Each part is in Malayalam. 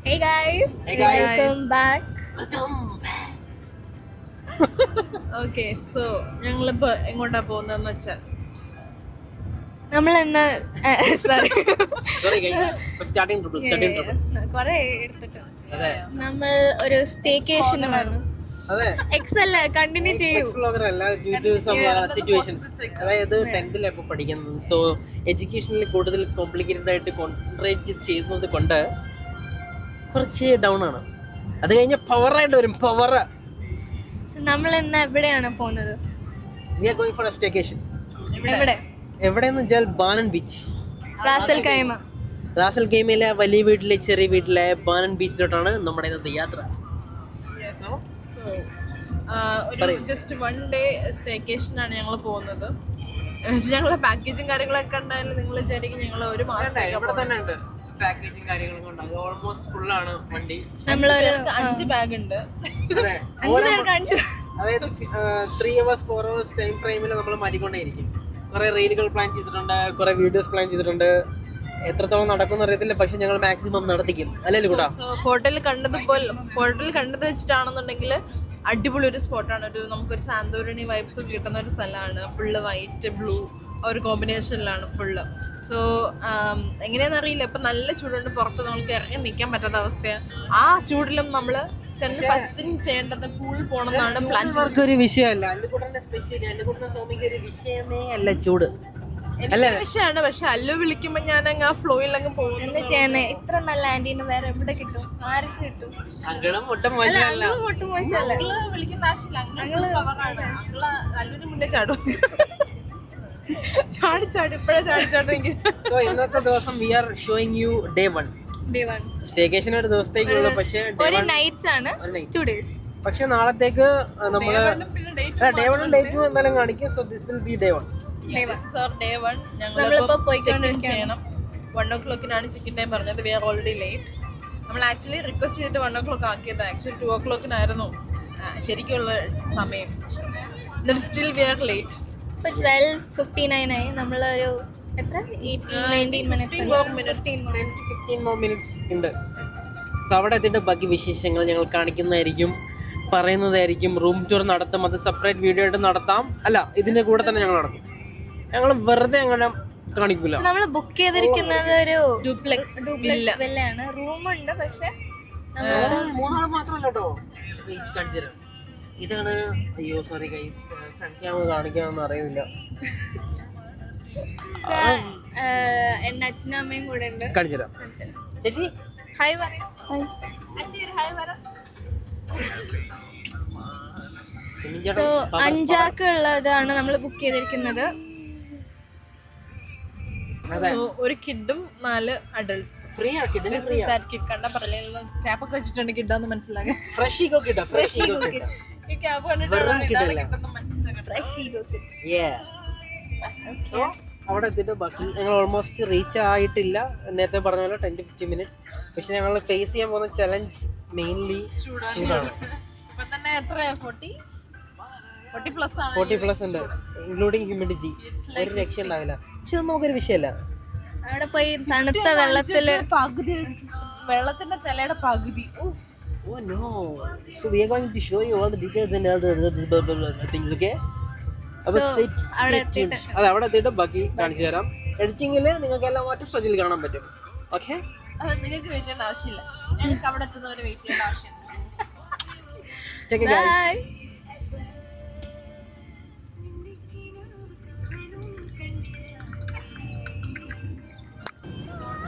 Hey guys, Hey guys. welcome back. Okay so ഞങ്ങളിപ്പോ എങ്ങോട്ടാ പോകുന്നതെന്ന് വെച്ചാൽ നമ്മൾ ഇന്ന് സോറി കൊറേ എടുത്തിട്ടുണ്ട്. നമ്മൾ ഒരു സ്റ്റേക്കേഷന് വേണം. എക്സൽ കണ്ടിന്യൂ ചെയ്യൂ. അതായത് 10th ഇപ്പൊ പഠിക്കുന്നത്. സോ എഡ്യൂക്കേഷനിൽ കൂടുതൽ കോംപ്ലിക്കേറ്റഡ് ആയിട്ട് കോൺസെൻട്രേറ്റ് ചെയ്യുന്നത് കൊണ്ട് കുറച്ച് ഡൗൺ ആണ്. അത് കഴിഞ്ഞ പവറായിട്ട് വരും. പവർ. നമ്മൾ ഇന്ന് എവിടെയാണ് പോകുന്നത്? എവിടെ? എവിടെയെന്ന് വെച്ചാൽ ബാനൻ ബീച്ച്, റാസൽ കൈമ. റാസൽ കൈമയിലെ വലിയ വീട്ടിലെ ചെറിയ വീട്ടിലെ ബാനൻ ബീച്ചിലോട്ടാണ് നമ്മുടെ ഇന്നത്തെ യാത്ര. ഒരു ജസ്റ്റ് 1 day സ്റ്റേക്കേഷനാണ് ഞങ്ങൾ പോകുന്നത്. ഞങ്ങളെ പാക്കേജും കാര്യങ്ങളൊക്കെ ഉണ്ടായാലും നിങ്ങൾ വിചാരിക്കും ഞങ്ങൾ ഒരു മാസം ഇവിടെ തന്നെ ഉണ്ട്. പാക്കേജും കാര്യങ്ങളും കൊണ്ട് അത് ഓൾമോസ്റ്റ് ഫുൾ ആണ് വണ്ടി. നമ്മളൊരു 5 ബാഗ് ഉണ്ട്. അതായത് 3 hours 4 hours ടൈം ഫ്രെയിമിൽ നമ്മൾ മാറ്റിക്കൊണ്ടേയിരിക്കും. കുറെ റീലുകൾ പ്ലാൻ ചെയ്തിട്ടുണ്ട്, കുറെ വീഡിയോസ് പ്ലാൻ ചെയ്തിട്ടുണ്ട്. എത്രത്തോളം നടക്കുമെന്ന് അറിയത്തില്ല, പക്ഷെ ഞങ്ങൾ മാക്സിമം നടത്തിക്കും. അല്ലല്ലോ കൂടാ. ഫോട്ടോയിൽ കണ്ടത് വെച്ചിട്ടാണെന്നുണ്ടെങ്കിൽ അടിപൊളി ഒരു സ്പോട്ടാണ്. നമുക്കൊരു സാന്തോരണി വൈബ്സ് കിട്ടുന്ന ഒരു സ്ഥലമാണ്. ഫുള്ള് വൈറ്റ് ബ്ലൂ ഒരു കോമ്പിനേഷനിലാണ് ഫുള്ള്. സോ എങ്ങനെയാണെന്നറിയില്ല, ഇപ്പം നല്ല ചൂടുണ്ട്, പുറത്ത് നമുക്ക് ഇറങ്ങി നിൽക്കാൻ പറ്റാത്ത അവസ്ഥയാണ്. ആ ചൂടിലും നമ്മൾ ചെന്ന് ഫസ്റ്റ് ചെയ്യേണ്ടത് പൂളിൽ പോകണം എന്നാണ് പ്ലാൻ. ഒരു വിഷയമല്ല, ഒരു വിഷയമേ അല്ല ചൂട്. വിഷയമാണ്. പക്ഷെ അല്ലു വിളിക്കുമ്പോ ഞാൻ അങ്ങ് ആ ഫ്ലോയിൽ അങ്ങ് പോകും. എന്താ ചെയ്യാനേ? ഇത്ര നല്ല ആന്റീനെ വേറെ എവിടെ കിട്ടും? ആർക്ക് കിട്ടും? ഒട്ടും മോശമല്ല. ഒട്ടും മോശമല്ല. വിളിക്കേണ്ട ആവശ്യമില്ല. അല്ലുവിന് മുന്നേ ചാടും. ചാടി ഇപ്പഴേ എനിക്ക്. സോ ഇന്നത്തെ ദിവസം we are showing you day 1. Staycation ഒരു ദിവസത്തേക്കുള്ളൂ, പക്ഷേ ഒരു നൈറ്റ് ആണ്, 2 days. പക്ഷെ നാളത്തേക്ക് നമ്മള് ഡേ 1 ഡേ 2 എന്തായാലും കാണിക്കും. So this will be day 1. Day 1 ഞങ്ങളിപ്പോ ചെയ്യണം. 1 o'clock ചെക്കിൻ ടൈം പറഞ്ഞത്. We are already late. നമ്മൾ ആക്ച്വലി റിക്വസ്റ്റ് ചെയ്തിട്ട് 1 o'clock ആക്കിയത്. ആക്ച്വലി 2 o'clock ശരിക്കുള്ള സമയം. Still we are late. ഇപ്പൊ 12:59 ആയി. നമ്മളൊരു എത്ര 18-19 minutes ഉണ്ട്. സോ അവിടെ എത്തിയിട്ട് ബാക്കി വിശേഷങ്ങൾ ഞങ്ങൾ കാണിക്കുന്നതായിരിക്കും, പറയുന്നതായിരിക്കും. റൂം ടൂർ നടത്തും, അത് സെപ്പറേറ്റ് വീഡിയോ ആയിട്ട് നടത്താം. അല്ല, ഇതിന്റെ കൂടെ തന്നെ ഞങ്ങൾ നടത്തും. ഞങ്ങൾ വെറുതെ അങ്ങനെ കാണിക്കൂല. നമ്മൾ ബുക്ക് ചെയ്തിരിക്കുന്നത് ഒരു ഡ്യൂപ്ലെക്സ് വില്ലയാണ്. റൂമുണ്ട്, പക്ഷെ 3 ആൾ മാത്രമല്ല കേട്ടോ. കാണിച്ചുതരാം. ഇതാണ്. അയ്യോ സോറി ഗൈസ്, ഫ്രണ്ട് ക്യാമറ കാണിക്കാനൊന്നും അറിയില്ല. എന്റെ അച്ഛനും അമ്മയും കൂടെ ഉണ്ട്. കാണിച്ചുതരാം. ചേച്ചി ഹായ് പറയും. ഹായ് പറ. സോ 5 ആൾക്കുള്ളതാണ് നമ്മൾ ബുക്ക് ചെയ്തിരിക്കുന്നത്. ഒരു കിഡും 4 അഡൾട്ട്സും. ഫ്രീ ആണ്. കണ്ട പറയല ക്യാപ്പൊക്കെ വെച്ചിട്ടുണ്ട് കിഡാന്ന് മനസ്സിലാക്കാൻ. ഫ്രഷ് ഈഗോ കിട്ടാ. ഫ്രഷ് ഈഗോ കിട്ടാ. ഈ ക്യാപ്പ് കണ്ടിട്ട് സോ അവിടെ എത്തിയിട്ട് ബാക്കി ഞങ്ങൾ ഓൾമോസ്റ്റ് റീച്ച് ആയിട്ടില്ല. നേരത്തെ പറഞ്ഞ പോലെ 10 to 15 minutes. പക്ഷെ ഞങ്ങൾ ഫേസ് ചെയ്യാൻ പോകുന്ന ചലഞ്ച് മെയിൻലി ചൂടാണ്. ഇപ്പൊ തന്നെ എത്രയാ? 40 പ്ലസ് ഉണ്ട്, ഇൻക്ലൂഡിങ് ഹ്യൂമിഡിറ്റി. ഒരു രക്ഷ ഉണ്ടാവില്ല. പക്ഷെ അത് നമുക്കൊരു വിഷയമല്ല. അവിടെ പോയി തണുത്ത വെള്ളത്തിന്റെ തലയുടെ പകുതി. Oh no. So we are going to show you all the details and all the things, okay? അവിടെ എത്തിയിട്ട് ബാക്കി കാണിച്ചു തരാം. എഡിറ്റിംഗില് നിങ്ങൾക്ക് എല്ലാം ഒറ്റ സ്ട്രെച്ചിൽ കാണാൻ പറ്റും. ഓക്കെ, നിങ്ങൾക്ക് വെയിറ്റ് ചെയ്യേണ്ട ആവശ്യമില്ല. ഞങ്ങൾക്ക് അവിടെ എത്തുന്നവരെ വെയിറ്റ് ചെയ്യേണ്ട ആവശ്യമില്ല.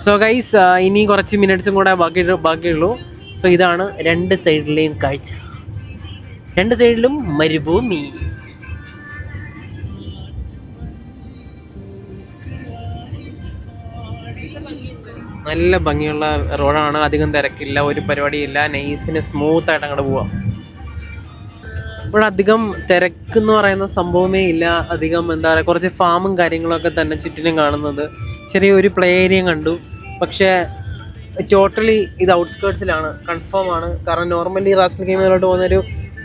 സോ ഗൈസ്, ഇനി കുറച്ച് മിനിറ്റ്സും കൂടെ ബാക്കിയുള്ളൂ. സോ ഇതാണ് 2 സൈഡിലെയും കാഴ്ച. 2 സൈഡിലും മരുഭൂമി. നല്ല ഭംഗിയുള്ള റോഡാണ്. അധികം തിരക്കില്ല, ഒരു പരിപാടിയില്ല. നൈസിന് സ്മൂത്ത് ആയിട്ട് അങ്ങോട്ട് പോവാം. ഇവിടെ അധികം തിരക്കെന്ന് പറയുന്ന സംഭവമേ ഇല്ല. അധികം എന്താ പറയുക, കുറച്ച് ഫാമും കാര്യങ്ങളൊക്കെ തന്നെ ചുറ്റിനും കാണുന്നത്. ചെറിയൊരു പ്ലേ ഏരിയയും കണ്ടു. പക്ഷേ ടോട്ടലി ഇത് ഔട്ട്സ്കേർട്സിലാണ്, കൺഫേം ആണ്. കാരണം നോർമലി റാസൽ കൈമയിലോട്ട് പോകുന്നൊരു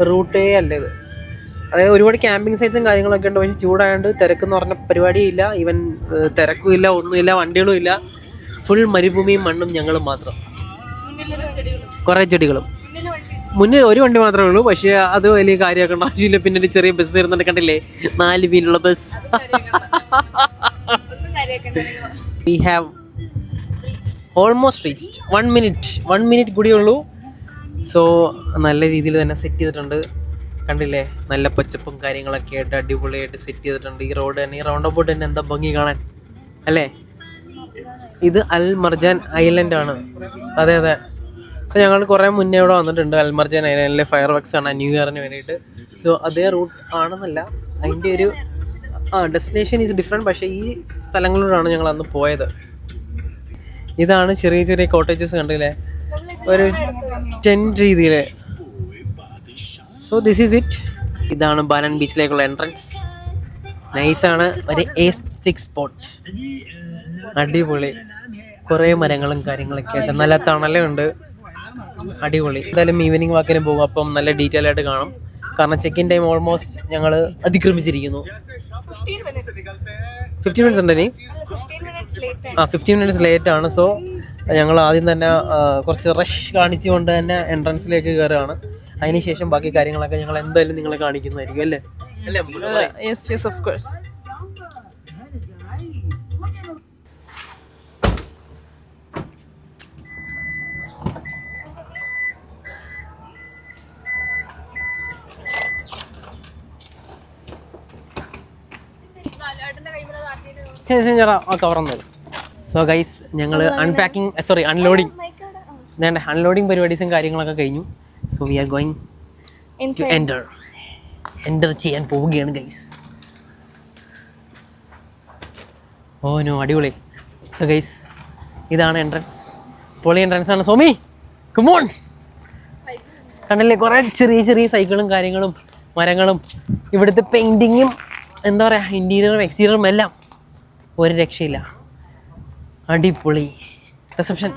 റൂട്ടേ അല്ല ഇത്. അതായത് ഒരുപാട് ക്യാമ്പിംഗ് സൈറ്റ്സും കാര്യങ്ങളൊക്കെ ഉണ്ട്. പക്ഷേ ചൂടായതുകൊണ്ട് തിരക്കെന്ന് പറഞ്ഞ പരിപാടിയില്ല. ഈവൻ തിരക്കും ഇല്ല, ഒന്നുമില്ല, വണ്ടികളും ഇല്ല. ഫുൾ മരുഭൂമിയും മണ്ണും ഞങ്ങളും മാത്രം. കുറേ ചെടികളും. മുന്നേ ഒരു വണ്ടി മാത്രമേ ഉള്ളൂ, പക്ഷേ അത് വലിയ കാര്യമാക്കേണ്ട ആവശ്യമില്ല. പിന്നെ ഒരു ചെറിയ ബസ് വരുന്നുണ്ട്, കണ്ടില്ലേ, 4 വീലുള്ള bus. We have almost reached. 1 minute കൂടിയേ ഉള്ളൂ. സോ നല്ല രീതിയിൽ തന്നെ സെറ്റ് ചെയ്തിട്ടുണ്ട്, കണ്ടില്ലേ, നല്ല പച്ചപ്പും കാര്യങ്ങളൊക്കെ ആയിട്ട് അടിപൊളിയായിട്ട് സെറ്റ് ചെയ്തിട്ടുണ്ട്. ഈ റോഡ് തന്നെ, ഈ റൗണ്ട് അബൌട്ട് തന്നെ എന്താ ഭംഗി കാണാൻ അല്ലേ. ഇത് അൽ മർജാൻ ഐലൻഡ് ആണ്. അതെ. സോ ഞങ്ങൾ കുറേ മുന്നേ ഇവിടെ വന്നിട്ടുണ്ട്. അൽ മർജാൻ ഐലൻഡിലെ ഫയർ വർക്ക്സ് ആണ് ന്യൂ ഇയറിന് വേണ്ടിയിട്ട്. സോ അതേ റൂട്ട് ആണെന്നല്ല, അതിൻ്റെ ഒരു ഡെസ്റ്റിനേഷൻ ഈസ് ഡിഫറെൻറ്റ്. പക്ഷേ ഈ സ്ഥലങ്ങളിലൂടെയാണ് ഞങ്ങൾ അന്ന് പോയത്. ഇതാണ് ചെറിയ ചെറിയ കോട്ടേജസ്, കണ്ടില്ലേ, ഒരു ടെൻറ്റ് രീതിയിൽ. So this is it. ഇതാണ് ബാനൻ ബീച്ചിലേക്കുള്ള എൻട്രൻസ്. നൈസാണ്, ഒരു എസ്തെറ്റിക് സ്പോട്ട്, അടിപൊളി. കുറേ മരങ്ങളും കാര്യങ്ങളൊക്കെ ആയിട്ട് നല്ല തണലുണ്ട്, അടിപൊളി. എന്തായാലും ഈവനിങ് വാക്കിന് പോകും, അപ്പം നല്ല ഡീറ്റെയിൽ ആയിട്ട് കാണും. കാരണം ചെക്ക് ഇൻ ടൈം ഓൾമോസ്റ്റ് ഞങ്ങൾ അതിക്രമിച്ചിരിക്കുന്നു. 15 മിനിറ്റ്സ് ഉണ്ട് ഇനി. 15 മിനിറ്റ്സ് ലേറ്റ് ആണ്. സോ ഞങ്ങൾ ആദ്യം തന്നെ കുറച്ച് റഷ് കാണിച്ചുകൊണ്ട് തന്നെ എൻട്രൻസിലേക്ക് കയറുകയാണ്. അതിനുശേഷം ബാക്കി കാര്യങ്ങളൊക്കെ ഞങ്ങൾ എന്തായാലും നിങ്ങളെ കാണിക്കുന്നതായിരിക്കും, അല്ലേ? Yes of course. കവറുന്നത്. സോ ഗൈസ്, ഞങ്ങൾ അൺലോഡിങ് പരിപാടീസും കാര്യങ്ങളൊക്കെ കഴിഞ്ഞു. So we are going to enter ചെയ്യാൻ പോവുകയാണ് ഗൈസ്. ഓ നോ, അടിപൊളി. സോ ഗൈസ്, ഇതാണ് എൻട്രൻസ്. പൊളി എൻട്രൻസ് ആണ്. സോമി കമോൺ. കണ്ടല്ലേ, കുറേ ചെറിയ ചെറിയ സൈക്കിളും കാര്യങ്ങളും മരങ്ങളും. ഇവിടുത്തെ പെയിൻറ്റിങ്ങും എന്താ പറയുക, ഇൻറ്റീരിയറും എക്സ്റ്റീരിയറും എല്ലാം ഒരു രക്ഷയില്ല, അടിപൊളി. റിസപ്ഷൻ.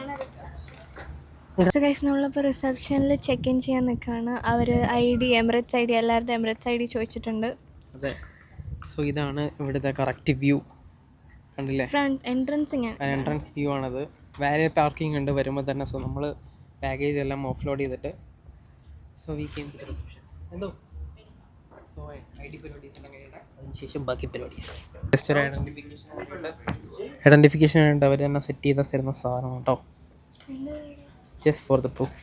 നമ്മളിപ്പോൾ റിസപ്ഷനിൽ ചെക്ക് ഇൻ ചെയ്യാൻ നിൽക്കുകയാണ്. അവർ എമിറേറ്റ്സ് ഐ ഡി എല്ലാവരുടെ എമിറേറ്റ്സ് ഐ ഡി ചോദിച്ചിട്ടുണ്ട്. അതെ. സോ ഇതാണ് ഇവിടുത്തെ കറക്റ്റ് വ്യൂ, കണ്ടില്ലേ, ഫ്രണ്ട് എൻട്രൻസ് വ്യൂ ആണത്. വേറെ പാർക്കിംഗ് ഉണ്ട് വരുമ്പോൾ തന്നെ. സോ നമ്മൾ ബാഗേജ് എല്ലാം ഓഫ്ലോഡ് ചെയ്തിട്ട് so we came to reception. എന്തോ സോ ID പരിപാടീസ് എല്ലാം കഴിഞ്ഞിട്ട് അതിനുശേഷം ബാക്കി പരിപാടീസ്. ജസ്റ്റ് ഒരു ഐഡൻറ്റിഫിക്കേഷൻ ഉണ്ട്, അവർ തന്നെ സെറ്റ് ചെയ്ത് തരുന്ന സാധനം കേട്ടോ, just for the proof.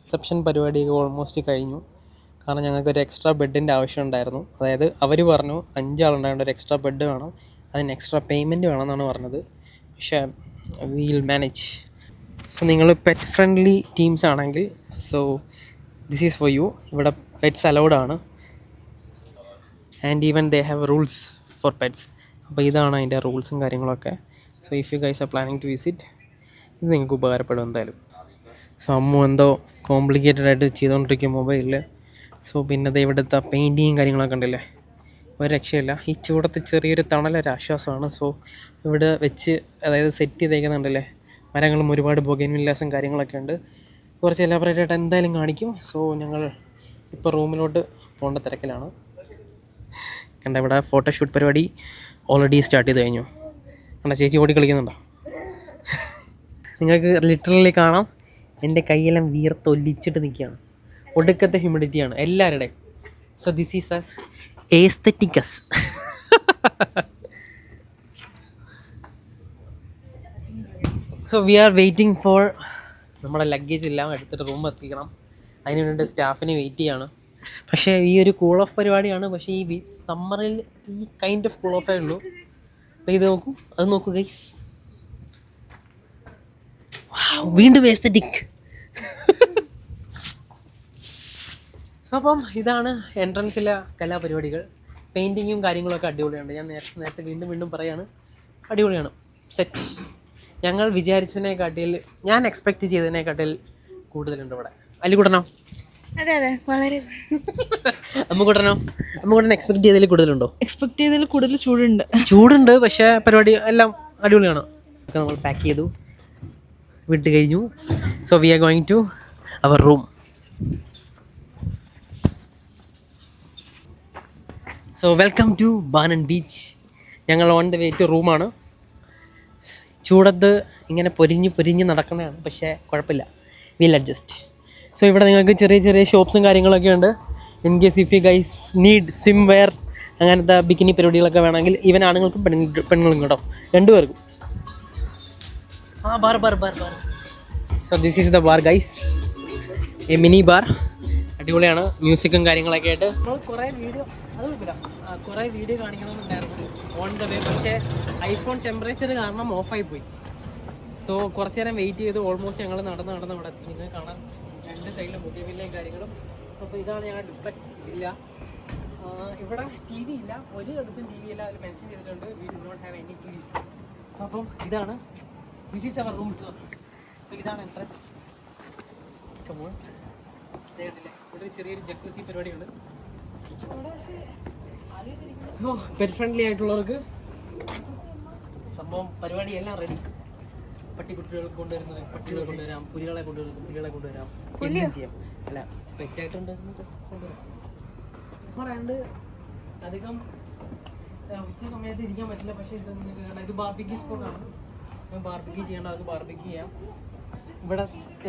Reception പരിപാടിയൊക്കെ ഓൾമോസ്റ്റ് കഴിഞ്ഞു. കാരണം ഞങ്ങൾക്കൊരു എക്സ്ട്രാ ബെഡിൻ്റെ ആവശ്യം ഉണ്ടായിരുന്നു. അതായത് അവർ പറഞ്ഞു 5 ആളുണ്ടായതുകൊണ്ട് ഒരു എക്സ്ട്രാ ബെഡ് വേണം, അതിന് എക്സ്ട്രാ പേയ്മെൻറ്റ് വേണം എന്നാണ് പറഞ്ഞത്. പക്ഷേ വിൽ മാനേജ്. സോ നിങ്ങൾ പെറ്റ് ഫ്രണ്ട്ലി ടീംസ് ആണെങ്കിൽ so this is for you. ഇവിടെ പെറ്റ്സ് അലൗഡ് ആണ്, and even they have rules for pets. അപ്പോൾ ഇതാണ് അതിൻ്റെ റൂൾസും കാര്യങ്ങളൊക്കെ. So if you guys are planning to visit, ഇത് നിങ്ങൾക്ക് ഉപകാരപ്പെടും എന്തായാലും. സോ അമ്മു എന്തോ കോംപ്ലിക്കേറ്റഡ് ആയിട്ട് ചെയ്തുകൊണ്ടിരിക്കും മൊബൈലിൽ. സോ പിന്നെ അത് ഇവിടുത്തെ പെയിൻറ്റിങ്ങും കാര്യങ്ങളൊക്കെ ഉണ്ടല്ലേ, ഒരു രക്ഷയില്ല. ഈ ചൂടത്ത് ചെറിയൊരു തണലൊരാശ്വാസമാണ്. സോ ഇവിടെ വെച്ച് അതായത് സെറ്റ് ചെയ്തേക്കുന്നുണ്ടല്ലേ, മരങ്ങളും ഒരുപാട് ബൊഗൈൻവില്ലാസും കാര്യങ്ങളൊക്കെ ഉണ്ട്. കുറച്ച് എലാബറേറ്റ് ആയിട്ട് എന്തായാലും കാണിക്കും. സോ ഞങ്ങൾ ഇപ്പോൾ റൂമിലോട്ട് പോകേണ്ട തിരക്കിലാണ്. കണ്ട ഇവിടെ ഫോട്ടോഷൂട്ട് പരിപാടി ഓൾറെഡി സ്റ്റാർട്ട് ചെയ്ത് കഴിഞ്ഞു. കണ്ട ചേച്ചി ഓടി കളിക്കുന്നുണ്ടോ? നിങ്ങൾക്ക് ലിറ്ററലി കാണാം, എൻ്റെ കൈയെല്ലാം വീർത്തൊലിച്ചിട്ട് നിൽക്കുകയാണ്. ഒടുക്കത്തെ ഹ്യൂമിഡിറ്റിയാണ് എല്ലാവരുടെയും. So this is us aesthetics. So we are waiting for നമ്മുടെ ലഗേജ് എല്ലാം എടുത്തിട്ട് റൂം എത്തിക്കണം. അതിന് വേണ്ടിയിട്ട് സ്റ്റാഫിനെ വെയിറ്റ് ചെയ്യാണ്. പക്ഷേ ഈ ഒരു കൂൾ ഓഫ് പരിപാടിയാണ്. പക്ഷേ ഈ സമ്മറിൽ ഈ കൈൻഡ് ഓഫ് കൂൾ ഓഫേ ഉള്ളൂ. ഇത് നോക്കൂ, അത് നോക്കൂ ഗൈസ്, വീണ്ടും എസ്തെറ്റിക്. സോ അപ്പം ഇതാണ് എൻട്രൻസിലെ കലാപരിപാടികൾ. പെയിൻറ്റിങ്ങും കാര്യങ്ങളൊക്കെ അടിപൊളിയാണ്. ഞാൻ നേരത്തെ വീണ്ടും പറയാണ്, അടിപൊളിയാണ്. സെറ്റ്. ഞങ്ങൾ വിചാരിച്ചതിനെക്കാട്ടിൽ, ഞാൻ എക്സ്പെക്റ്റ് ചെയ്തതിനെക്കാട്ടിൽ കൂടുതലുണ്ട് ഇവിടെ. അല്ലിക്കുട്ടനോ? അതെ വളരെ. അമ്മുകുട്ടൻ എക്സ്പെക്ട് ചെയ്തതിൽ കൂടുതലുണ്ടോ? എക്സ്പെക്ട് ചെയ്തതിൽ കൂടുതൽ ചൂടുണ്ട്. പക്ഷേ പരിപാടി എല്ലാം അടിപൊളിയാണ്. ഒക്കെ നമ്മൾ പാക്ക് ചെയ്തു, വിട്ട് കഴിഞ്ഞു. So we are going to our room. So welcome to Banan beach. ഞങ്ങൾ ഓൺ ദ വേ ടു റൂമാണ്. ചൂടത്ത് ഇങ്ങനെ പൊരിഞ്ഞ് നടക്കുന്നതാണ്, പക്ഷേ കുഴപ്പമില്ല, വിൽ അഡ്ജസ്റ്റ്. സോ ഇവിടെ നിങ്ങൾക്ക് ചെറിയ ചെറിയ ഷോപ്സും കാര്യങ്ങളൊക്കെ ഉണ്ട്. In case if you guys need swimwear അങ്ങനത്തെ ബിക്കിനി പരിപാടികളൊക്കെ വേണമെങ്കിൽ ഈവൻ ആണുങ്ങൾക്കും പെണ്ണുങ്ങളും കേട്ടോ, രണ്ടുപേർക്കും. Bar. So this is the bar guys, a mini bar. അടിപൊളിയാണ്, മ്യൂസിക്കും കാര്യങ്ങളൊക്കെ ആയിട്ട്. നമ്മൾ കുറേ വീഡിയോ കാണിക്കണമെന്നുണ്ടായിരുന്നു ഓൺ ദ വേ, പക്ഷേ ഐഫോൺ ടെമ്പറേച്ചർ കാരണം ഓഫായി പോയി. സോ കുറച്ച് നേരം വെയിറ്റ് ചെയ്ത് ഓൾമോസ്റ്റ് ഞങ്ങൾ നടന്ന് ഇവിടെ എത്തി. നിങ്ങൾ കാണാൻ രണ്ട് സൈഡിലും പുതിയ വില്ലയും കാര്യങ്ങളും. അപ്പോൾ ഇതാണ് ഞങ്ങളുടെ ഡ്യൂപ്ലക്സ് വില്ല. ഇവിടെ ടി വി ഇല്ല, ഒരു അടുത്തും ടി വി ഇല്ല, അതിൽ മെൻഷൻ ചെയ്തിട്ടുണ്ട് we do not have any T Vs. സോ അപ്പം ഇതാണ്, this is our room tour. So ഇതാണ് എൻട്രൻസ്. കമോൺ, ഇവിടെ ചെറിയൊരു ജക്കൂസി പരിപാടിയുണ്ട്. പെറ്റ് ഫ്രണ്ട്ലി ആയിട്ടുള്ളവർക്ക് സംഭവം പരിപാടി എല്ലാം റെഡി. പട്ടിക്കുട്ടികൾക്ക് കൊണ്ടുവരുന്നത് പട്ടികളെ കൊണ്ടുവരാം, പുലികളെ കൊണ്ടുവരാം, എല്ലാം ചെയ്യാം. അല്ല, പെറ്റായിട്ടുണ്ട് കൊണ്ടുവരാം. പറയാണ്ട് അധികം ഉച്ച സമയത്ത് ഇരിക്കാൻ പറ്റില്ല, പക്ഷേ ഇത് നിങ്ങൾക്ക് കാണാം, ഇത് ബാർബിക്യൂ സ്പോട്ടാണ്. ബാർബിക്യൂ ചെയ്യേണ്ട അത് ബാർബിക്യൂ ചെയ്യാം, ഇവിടെ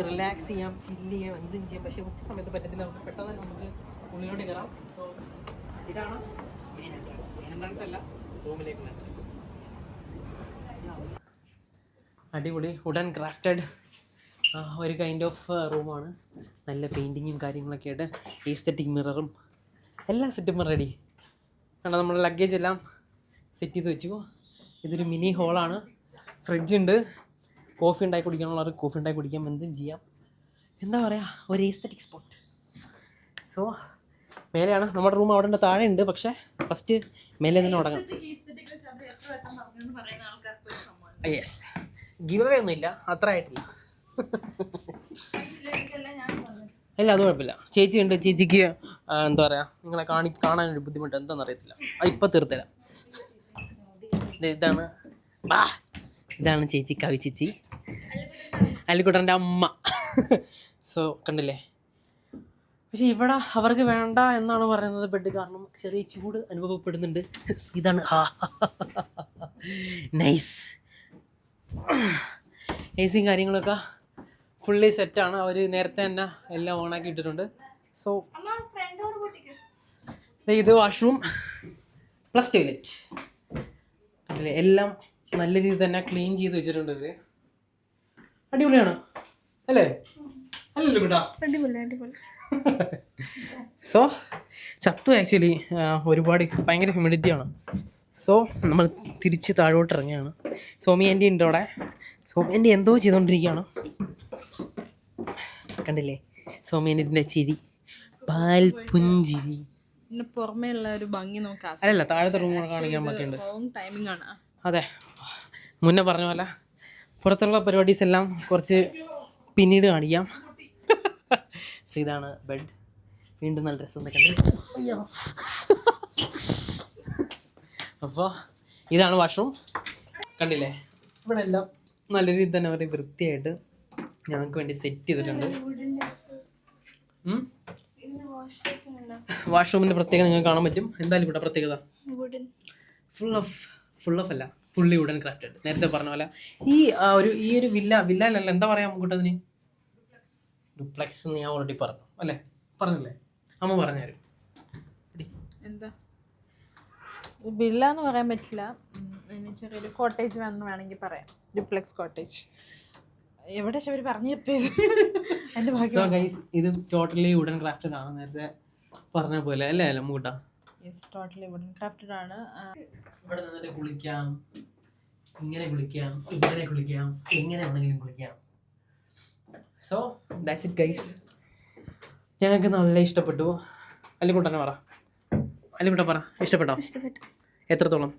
റിലാക്സ് ചെയ്യാം, ചില്ല് ചെയ്യാം, എന്തും ചെയ്യാം. പക്ഷേ ഉച്ച സമയത്ത് പറ്റത്തില്ല, നമുക്ക് പെട്ടെന്ന് നമുക്ക് ഉള്ളിലോട്ട് കയറാം. സോ ഇതാണ് മെയിൻ എൻട്രൻസ് അല്ല, റൂമിലേക്കുള്ള എൻട്രൻസ്. അടിപൊളി വുഡൻ ക്രാഫ്റ്റഡ് ഒരു കൈൻഡ് ഓഫ് റൂമാണ്. നല്ല പെയിൻറ്റിങ്ങും കാര്യങ്ങളൊക്കെ ആയിട്ട്, ഈസ്തറ്റിക് മിററും എല്ലാം സെറ്റും റെഡി. കാരണം നമ്മുടെ ലഗേജ് എല്ലാം സെറ്റ് ചെയ്ത് വെച്ചു. ഇതൊരു മിനി ഹോളാണ്, ഫ്രിഡ്ജുണ്ട്, കോഫി ഉണ്ടാക്കി കുടിക്കാനുള്ളവർ കോഫി ഉണ്ടാക്കി കുടിക്കാം, എന്തും ചെയ്യാം. എന്താ പറയുക, ഒരു ഈസ്തറ്റിക് സ്പോട്ട്. സോ മേലെയാണ് നമ്മുടെ റൂം, അവിടെ ഉണ്ട്, താഴെ ഉണ്ട്. പക്ഷേ ഫസ്റ്റ് മേലെ തന്നെ തുടങ്ങാം. യെസ്, ഗിവ് അവേ ഒന്നുമില്ല, അത്ര ആയിട്ടില്ല. അല്ല, അത് കുഴപ്പമില്ല. ചേച്ചി ഉണ്ട്, ചേച്ചിക്ക് എന്താ പറയുക, നിങ്ങളെ കാണാനൊരു ബുദ്ധിമുട്ട് എന്താണെന്ന് അറിയത്തില്ല, അത് ഇപ്പം തീർത്തരാം. ഇതാണ് ചേച്ചി, കവി ചേച്ചി, അല്ലിക്കുട്ടൻ്റെ അമ്മ. സോ കണ്ടില്ലേ. പക്ഷെ ഇവിടെ അവർക്ക് വേണ്ട എന്നാണ് പറയുന്നത് ബെഡ്, കാരണം ചെറിയ ചൂട് അനുഭവപ്പെടുന്നുണ്ട്. ഇതാണ് നൈസ്. എ സിയും കാര്യങ്ങളൊക്കെ ഫുള്ളി സെറ്റാണ്, അവർ നേരത്തെ തന്നെ എല്ലാം ഓണാക്കി ഇട്ടിട്ടുണ്ട്. സോ ഇത് വാഷ്റൂം പ്ലസ് ടോയ്ലറ്റ് അല്ലേ, എല്ലാം നല്ല രീതിയിൽ തന്നെ ക്ലീൻ ചെയ്ത് വെച്ചിട്ടുണ്ട് ഇവര്. അടിപൊളിയാണ് അല്ലേ? അല്ലല്ലോ കേട്ടോ, അടിപൊളി. സോ ചത്തു ആക്ച്വലി, ഒരുപാട് ഭയങ്കര ഹ്യൂമിഡിറ്റിയാണ്. സോ നമ്മൾ തിരിച്ച് താഴോട്ട് ഇറങ്ങിയാണ്. സോമി ആൻറ്റി ഉണ്ട് അവിടെ. സോമി ആൻറ്റി എന്തോ ചെയ്തുകൊണ്ടിരിക്കുകയാണ്, കണ്ടില്ലേ? സോമി ആൻറ്റിൻ്റെ ചിരി, പാൽ പുഞ്ചിരി. പുറമേ ഉള്ള ഒരു ഭംഗി നോക്കാം. അല്ലല്ല, താഴത്തെ റൂം കാണിക്കാൻ ബാക്കിയുണ്ട്. ടൈമിംഗ് ആണ്. അതെ, മുന്നേ പറഞ്ഞ പോലെ പുറത്തുള്ള പരിപാടീസ് എല്ലാം കുറച്ച് പിന്നീട് കാണിക്കാം. സോ ഇതാണ് ബെഡ്, വീണ്ടും നല്ല രസം കണ്ടു. അപ്പോൾ ഇതാണ് വാഷ്റൂം, കണ്ടില്ലേ? ഇവിടെ എല്ലാം നല്ല രീതിയിൽ തന്നെ അവർ വൃത്തിയായിട്ട് ഞങ്ങൾക്ക് വേണ്ടി സെറ്റ് ചെയ്തിട്ടുണ്ട്. വാഷ്റൂമിൻ്റെ പ്രത്യേകത നിങ്ങൾക്ക് കാണാൻ പറ്റും. എന്തായാലും ഇവിടെ പ്രത്യേകത ഫുൾ ഓഫ് അല്ല, ഫുള്ളി വുഡൻ ക്രാഫ്റ്റഡ്. നേരത്തെ പറഞ്ഞ പോലെ ഈ ഒരു വില്ലല്ല, എന്താ പറയാ നമുക്കിട്ടതിന്, ഡ്യൂപ്ലെക്സ് എന്ന് ഞാൻ ഓൾറെഡി പറഞ്ഞു അല്ലേ? പറഞ്ഞില്ലേ? അമ്മ പറഞ്ഞായിരുന്നു. എന്താ വില്ല എന്ന് പറയാൻ പറ്റില്ല, ചെറിയൊരു കോട്ടേജ് എന്ന് വേണമെങ്കിൽ പറയാം, ഡ്യൂപ്ലെക്സ് കോട്ടേജ്. എവിടെ അവർ പറഞ്ഞു എൻ്റെ ഭാഗ്യം. ഇത് ടോട്ടലി വുഡൻ ക്രാഫ്റ്റഡ് ആണ്, നേരത്തെ പറഞ്ഞ പോലെ അല്ലേ അമ്മൂട്ടാ? യെസ്, ടോട്ടലി വുഡൻ ക്രാഫ്റ്റഡ് ആണ്. ഇവിടെ നിന്നിട്ട് കുളിക്കാം, ഇങ്ങനെ കുളിക്കാം, ഇങ്ങനെ കുളിക്കാം, എങ്ങനെ വേണമെങ്കിലും കുളിക്കാം. So that's it guys. ഞങ്ങൾക്ക് നല്ല ഇഷ്ടപ്പെട്ടു. അല്ലിക്കുട്ടനെ പറ, അല്ലിക്കുട്ട പറ, ഇഷ്ടപ്പെട്ടോ? എത്രത്തോളം?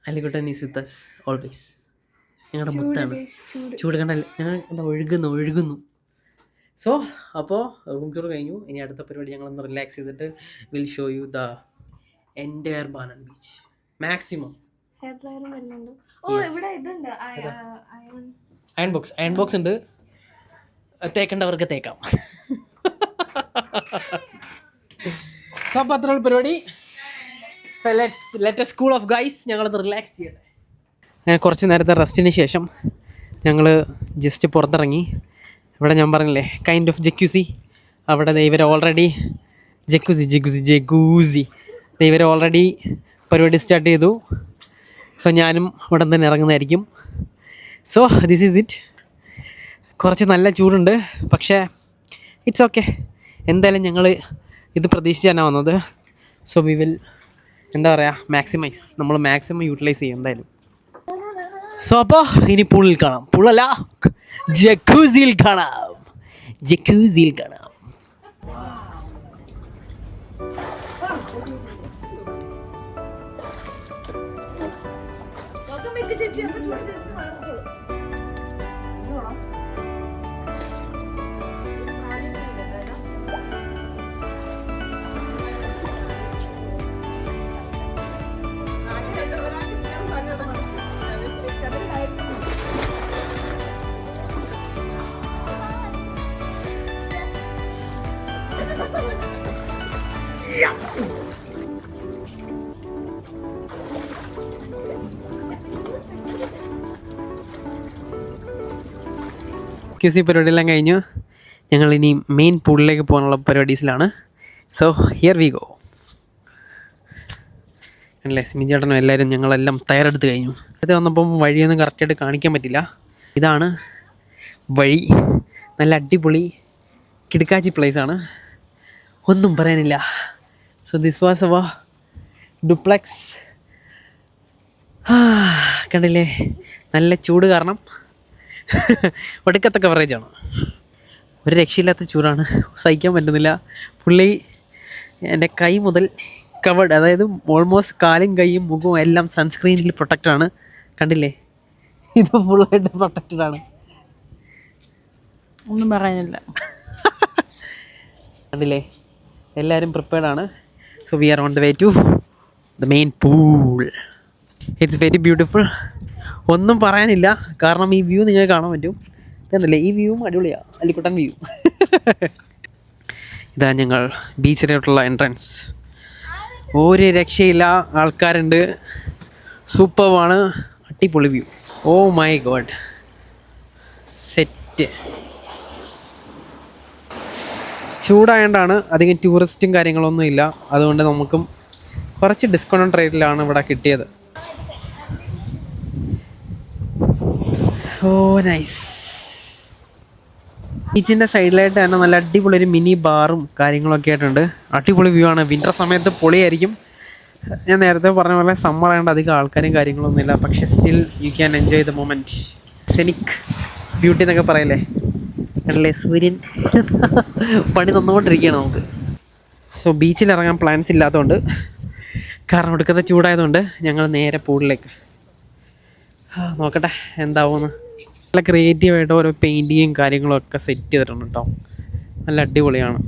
Allikuttan is with us always. ഞങ്ങളുടെ മുത്താണ്. ചൂട് കണ്ടല്ലേ, ഞങ്ങൾ എന്താ ഒഴുകുന്നു. സോ അപ്പോൾ റൂം ടൂർ കഴിഞ്ഞു. ഇനി അടുത്ത പരിപാടി ഞങ്ങളൊന്ന് റിലാക്സ് ചെയ്തിട്ട് will show you the entire Banan beach maximum. Iron box ഉണ്ട്, തേക്കേണ്ടവർക്ക് തേക്കാം. സോ അപ്പോൾ അത്രയുള്ള പരിപാടി. So let us cool off guys. ഞങ്ങളൊന്ന് റിലാക്സ് ചെയ്യട്ടെ. അങ്ങനെ കുറച്ച് നേരത്തെ റെസ്റ്റിന് ശേഷം ഞങ്ങൾ ജസ്റ്റ് പുറത്തിറങ്ങി. ഇവിടെ ഞാൻ പറഞ്ഞില്ലേ കൈൻഡ് ഓഫ് ജക്യൂസി, അവിടെ ഇവർ ഓൾറെഡി ജക്കൂസി ഇവർ ഓൾറെഡി പരിപാടി സ്റ്റാർട്ട് ചെയ്തു. സോ ഞാനും ഉടൻ തന്നെ ഇറങ്ങുന്നതായിരിക്കും. So this is it. കുറച്ച് നല്ല ചൂടുണ്ട്, പക്ഷേ ഇറ്റ്സ് ഓക്കെ. എന്തായാലും ഞങ്ങൾ ഇത് പ്രതീക്ഷിച്ചാണ് വന്നത്. സോ വി വിൽ എന്താ പറയുക, നമ്മൾ മാക്സിമം യൂട്ടിലൈസ് ചെയ്യും എന്തായാലും. സോ അപ്പോൾ ഇനി പൂളിൽ കാണാം. പൂളല്ല, ജക്കൂസിയിൽ കാണാം. ക്യൂസി പരിപാടിയെല്ലാം കഴിഞ്ഞ് ഞങ്ങൾ ഇനി മെയിൻ പൂളിലേക്ക് പോകാനുള്ള പരിപാടീസിലാണ്. So here we go. അല്ലേ സ്മിൻ ചേട്ടനും എല്ലാവരും ഞങ്ങളെല്ലാം തയ്യാറെടുത്ത് കഴിഞ്ഞു. അടുത്ത് വന്നപ്പം വഴിയൊന്നും കറക്റ്റായിട്ട് കാണിക്കാൻ പറ്റില്ല. ഇതാണ് വഴി. നല്ല അടിപൊളി കിടുക്കാച്ചി പ്ലേസാണ്, ഒന്നും പറയാനില്ല. സോ ദിസ് വാസ് അവ ഡുപ്ലെക്സ്. കണ്ടില്ലേ, നല്ല ചൂട് കാരണം ഒടുക്കത്തെ കവറേജാണ്. ഒരു രക്ഷയില്ലാത്ത ചൂടാണ്, സഹിക്കാൻ പറ്റുന്നില്ല. ഫുള്ളി എൻ്റെ കൈ മുതൽ കവേർഡ്, അതായത് ഓൾമോസ്റ്റ് കാലും കൈയും മുഖവും എല്ലാം സൺസ്ക്രീനിൽ പ്രൊട്ടക്റ്റഡാണ്. കണ്ടില്ലേ, ഇത് ഫുള്ളായിട്ട് പ്രൊട്ടക്റ്റഡാണ്, ഒന്നും പറയാനില്ല. കണ്ടില്ലേ, എല്ലാവരും പ്രിപ്പയർഡാണ്. So we are on the way to the main pool. It's very beautiful, ഒന്നും പറയാനില്ല. കാരണം ഈ വ്യൂ നിങ്ങൾക്ക് കാണാൻ പറ്റും. കണ്ടില്ലേ, ഈ വ്യൂവും അടിപൊളിയാണ്, അല്ലിക്കുട്ടൻ വ്യൂ. ഇതാ ഞങ്ങൾ ബീച്ചിലോട്ടുള്ള എൻട്രൻസ്. ഒരു രക്ഷയില്ല, ആൾക്കാരുണ്ട്, സൂപ്പറാണ്, അടിപൊളി view. Oh my god, set. ചൂടായതുകൊണ്ടാണ് അധികം ടൂറിസ്റ്റും കാര്യങ്ങളൊന്നും ഇല്ല, അതുകൊണ്ട് നമുക്കും കുറച്ച് ഡിസ്കൗണ്ട് റേറ്റിലാണ് ഇവിടെ കിട്ടിയത്. ഓ നൈസ്. ബീച്ചിൻ്റെ സൈഡിലായിട്ട് തന്നെ നല്ല അടിപൊളി ഒരു മിനി ബാറും കാര്യങ്ങളൊക്കെ ആയിട്ടുണ്ട്. അടിപൊളി വ്യൂ ആണ്. വിൻ്റർ സമയത്ത് പൊളിയായിരിക്കും. ഞാൻ നേരത്തെ പറഞ്ഞ പോലെ സമ്മർ ആയതുകൊണ്ട് അധികം ആൾക്കാരും കാര്യങ്ങളൊന്നുമില്ല, പക്ഷേ still you can enjoy the moment. Scenic beauty എന്നൊക്കെ പറയല്ലേ, അല്ലേ, സൂര്യൻ പണി തന്നുകൊണ്ടിരിക്കുകയാണ് നമുക്ക്. സോ ബീച്ചിൽ ഇറങ്ങാൻ പ്ലാൻസ് ഇല്ലാത്തതുകൊണ്ട്, കാരണം ഒടുക്കത്തെ ചൂടായതുകൊണ്ട് ഞങ്ങൾ നേരെ പൂളിലേക്ക്. നോക്കട്ടെ എന്താവുമെന്ന്. നല്ല ക്രിയേറ്റീവായിട്ട് ഓരോ പെയിൻറ്റിങ്ങും കാര്യങ്ങളൊക്കെ സെറ്റ് ചെയ്തിട്ടുണ്ട് കേട്ടോ. നല്ല അടിപൊളിയാണ്.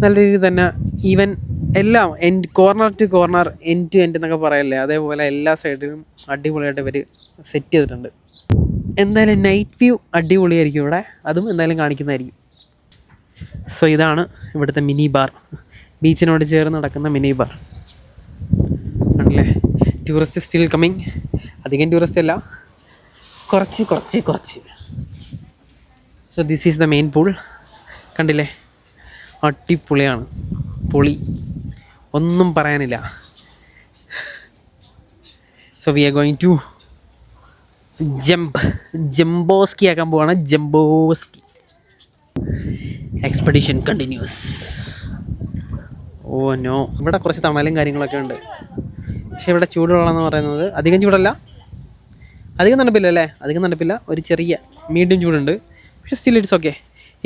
നല്ല രീതിയിൽ തന്നെ ഈവൻ എല്ലാം corner to corner, end to end എന്നൊക്കെ പറയല്ലേ, അതേപോലെ എല്ലാ സൈഡിലും അടിപൊളിയായിട്ട് ഇവർ സെറ്റ് ചെയ്തിട്ടുണ്ട്. എന്തായാലും നൈറ്റ് വ്യൂ അടിപൊളിയായിരിക്കും ഇവിടെ, അതും എന്തായാലും കാണിക്കുന്നതായിരിക്കും. സോ ഇതാണ് ഇവിടുത്തെ മിനി ബാർ, ബീച്ചിനോട് ചേർന്ന് നടക്കുന്ന മിനി ബാർ. ആണല്ലേ, ടൂറിസ്റ്റ് സ്റ്റിൽ കമ്മിങ്. അധികം ടൂറിസ്റ്റ് അല്ല, കുറച്ച്. So this is the main pool. കണ്ടില്ലേ, അടിപൊളിയാണ്, പൊളി, ഒന്നും പറയാനില്ല. So we are going to ജംബോസ്കി ആക്കാൻ പോവാണ്. ജംബോസ്കി എക്സ്പെഡിഷൻ കണ്ടിന്യൂസ്. ഓ നോ, ഇവിടെ കുറച്ച് തണലും കാര്യങ്ങളൊക്കെ ഉണ്ട്. പക്ഷേ ഇവിടെ ചൂടുള്ളതെന്ന് പറയുന്നത് അധികം ചൂടല്ല, അധികം തണുപ്പില്ല അല്ലേ, അധികം തണുപ്പില്ല, ഒരു ചെറിയ മീഡിയം ചൂടുണ്ട്. പക്ഷേ സ്റ്റിൽ ഇറ്റ്സ് ഓക്കെ.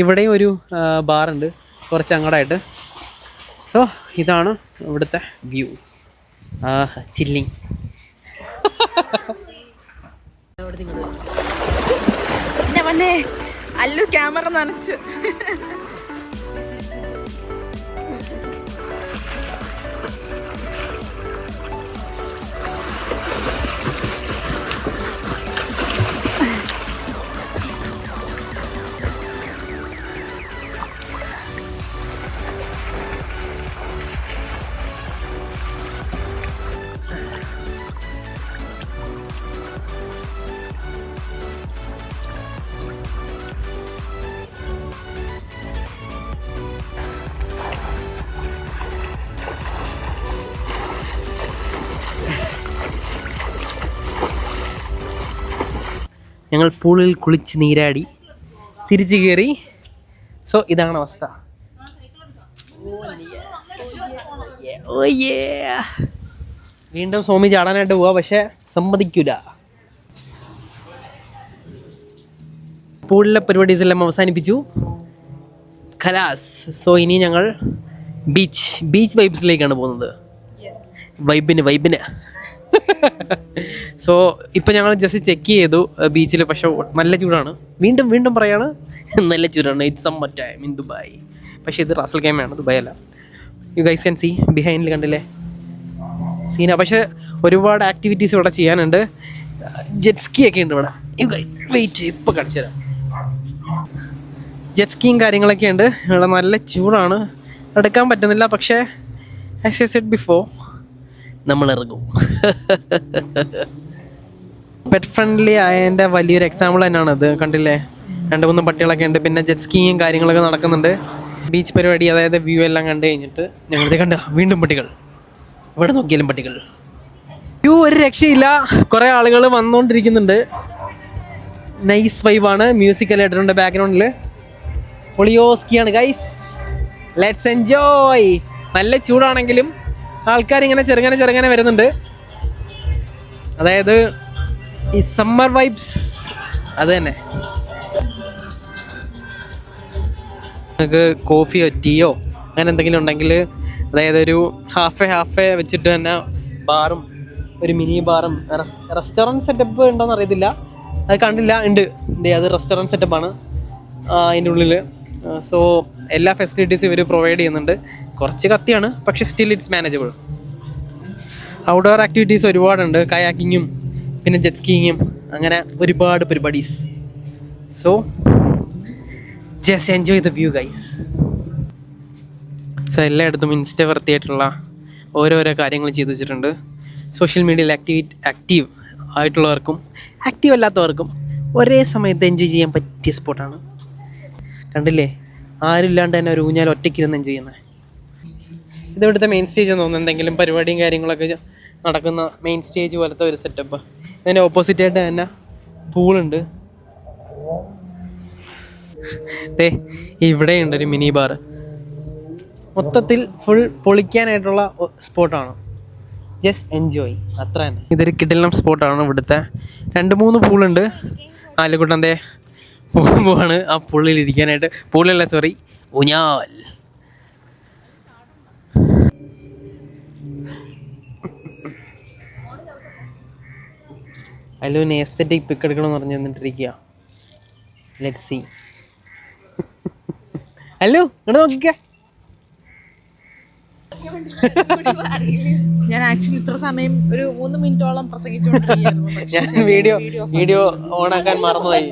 ഇവിടെയും ഒരു ബാറുണ്ട് കുറച്ച് അങ്ങോട്ടായിട്ട്. സോ ഇതാണ് ഇവിടുത്തെ വ്യൂ. ചില്ലിങ്. അല്ലു ക്യാമറ നനച്ചു. ഞങ്ങൾ പൂളിൽ കുളിച്ച് നീരാടി തിരിച്ചു കയറി. സോ ഇതാണ് അവസ്ഥ. വീണ്ടും സോമി ചാടാനായിട്ട് പോവാ, പക്ഷെ സമ്മതിക്കൂല. പൂളിലെ പരിപാടീസ് എല്ലാം അവസാനിപ്പിച്ചു. ഖലാസ്. സോ ഇനി ഞങ്ങൾ ബീച്ച് വൈബ്സിലേക്കാണ് പോകുന്നത്. വൈബിന് സോ ഇപ്പം ഞങ്ങൾ ജസ്റ്റ് ചെക്ക് ചെയ്തു ബീച്ചിൽ, പക്ഷെ നല്ല ചൂടാണ്. വീണ്ടും പറയാണ് നല്ല ചൂടാണ്. It's summer time in Dubai. പക്ഷേ ഇത് റാസൽ ഖൈമയാണ്, ദുബായ് അല്ല. യു ഗൈസ് ക്യാൻ സീ ബിഹൈൻഡിൽ കണ്ടില്ലേ സീന. പക്ഷേ ഒരുപാട് ആക്ടിവിറ്റീസ് ഇവിടെ ചെയ്യാനുണ്ട്. ജെറ്റ് സ്കീ ഒക്കെ ഉണ്ട് ഇവിടെ. യു ഗൈസ് വെയിറ്റ്, ഇപ്പോൾ കാണിച്ചു തരാം. ജെറ്റ് സ്കീയും കാര്യങ്ങളൊക്കെ ഉണ്ട് ഇവിടെ. നല്ല ചൂടാണ്, എടുക്കാൻ പറ്റുന്നില്ല. പക്ഷേ ആസ് ഐ സെഡ് ബിഫോർ, നമ്മൾ ഇറങ്ങും. പെറ്റ് ഫ്രണ്ട്ലി ആയതിൻ്റെ വലിയൊരു എക്സാമ്പിൾ തന്നെയാണ് ഇത്. കണ്ടില്ലേ, 2-3 പട്ടികളൊക്കെ ഉണ്ട്. പിന്നെ ജെറ്റ് സ്കീയും കാര്യങ്ങളൊക്കെ നടക്കുന്നുണ്ട്. ബീച്ച് പരിപാടി, അതായത് വ്യൂ എല്ലാം കണ്ടു കഴിഞ്ഞിട്ട് ഞങ്ങളിത് കണ്ട വീണ്ടും പട്ടികൾ. ഇവിടെ നോക്കിയാലും പട്ടികൾ. വ്യൂ ഒരു രക്ഷയില്ല. കുറേ ആളുകൾ വന്നുകൊണ്ടിരിക്കുന്നുണ്ട്. നൈസ് വൈബാണ്. മ്യൂസിക് ഇട്ടിട്ടുണ്ട് ബാക്ക്ഗ്രൗണ്ടിൽ. പൊളിയോസ്കിയാണ് ഗൈസ്. Let's enjoy. നല്ല ചൂടാണെങ്കിലും ആൾക്കാരിങ്ങനെ ചെറുങ്ങനെ വരുന്നുണ്ട്. അതായത് ഈ സമ്മർ വൈബ്സ് അത് തന്നെ. നിങ്ങൾക്ക് കോഫിയോ ടീയോ അങ്ങനെ എന്തെങ്കിലും ഉണ്ടെങ്കിൽ, അതായത് ഒരു ഹാഫ് വെച്ചിട്ട് തന്നെ ബാറും ഒരു മിനി ബാറും റെസ്റ്റോറൻറ്റ് സെറ്റപ്പ് ഉണ്ടോയെന്ന് അറിയത്തില്ല, അത് കണ്ടില്ല. ഉണ്ട്, അത് റെസ്റ്റോറൻറ്റ് സെറ്റപ്പാണ് അതിൻ്റെ ഉള്ളിൽ. സോ എല്ലാ ഫെസിലിറ്റീസും ഇവർ പ്രൊവൈഡ് ചെയ്യുന്നുണ്ട്. കുറച്ച് കത്തിയാണ്, പക്ഷേ still it's manageable. Outdoor activities ഒരുപാടുണ്ട്. കയാക്കിങ്ങും പിന്നെ ജെറ്റ് സ്കീയിങ്ങും, അങ്ങനെ ഒരുപാട് പരിപാടീസ്. So just enjoy the view guys. So എല്ലായിടത്തും ഇൻസ്റ്റ വർത്തിയായിട്ടുള്ള ഓരോരോ കാര്യങ്ങൾ ചെയ്തു വെച്ചിട്ടുണ്ട്. സോഷ്യൽ മീഡിയയിൽ ആക്റ്റീവ് ആയിട്ടുള്ളവർക്കും ആക്റ്റീവ് അല്ലാത്തവർക്കും ഒരേ സമയത്ത് എൻജോയ് ചെയ്യാൻ പറ്റിയ സ്പോട്ടാണ്. കണ്ടില്ലേ, ആരുമില്ലാണ്ട് തന്നെ ഒരു ഊഞ്ഞാൽ ഒറ്റയ്ക്കിരുന്ന് എൻജോയ് ചെയ്യുന്നത്. ഇതിവിടുത്തെ മെയിൻ സ്റ്റേജ് എന്ന് തോന്നുന്നു. എന്തെങ്കിലും പരിപാടിയും കാര്യങ്ങളൊക്കെ നടക്കുന്ന മെയിൻ സ്റ്റേജ് പോലത്തെ ഒരു സെറ്റപ്പ്. ഇതിൻ്റെ ഓപ്പോസിറ്റായിട്ട് തന്നെ പൂളുണ്ട്. ഇവിടെയുണ്ട് ഒരു മിനി ബാർ. മൊത്തത്തിൽ ഫുൾ പൊളിക്കാനായിട്ടുള്ള സ്പോട്ടാണ്. ജസ്റ്റ് എൻജോയ്, അത്ര തന്നെ. ഇതൊരു കിടിലം സ്പോട്ടാണ്. ഇവിടുത്തെ 2-3 പൂളുണ്ട്. ആലുകുട്ടൻ്റെ പോവാണ് ആ പുള്ളിൽ ഇരിക്കാനായിട്ട്. പൂളല്ല, സോറി, ഊഞ്ഞാൽ. അല്ലുവിന് എസ്തെറ്റിക് പിക്ക് എടുക്കണമെന്ന് പറഞ്ഞ് നിന്നിട്ടിരിക്കുക. Let's see. അല്ലു ഇങ്ങോട്ട് നോക്കിക്കേ. ഞാൻ ആക്ച്വലി ഇത്ര സമയം ഒരു 3 മിനിറ്റോളം പ്രസംഗിച്ചുകൊണ്ടിരിക്കുകയായിരുന്നു. ഞാൻ വീഡിയോ ഓണാക്കാൻ മറന്നുപോയി.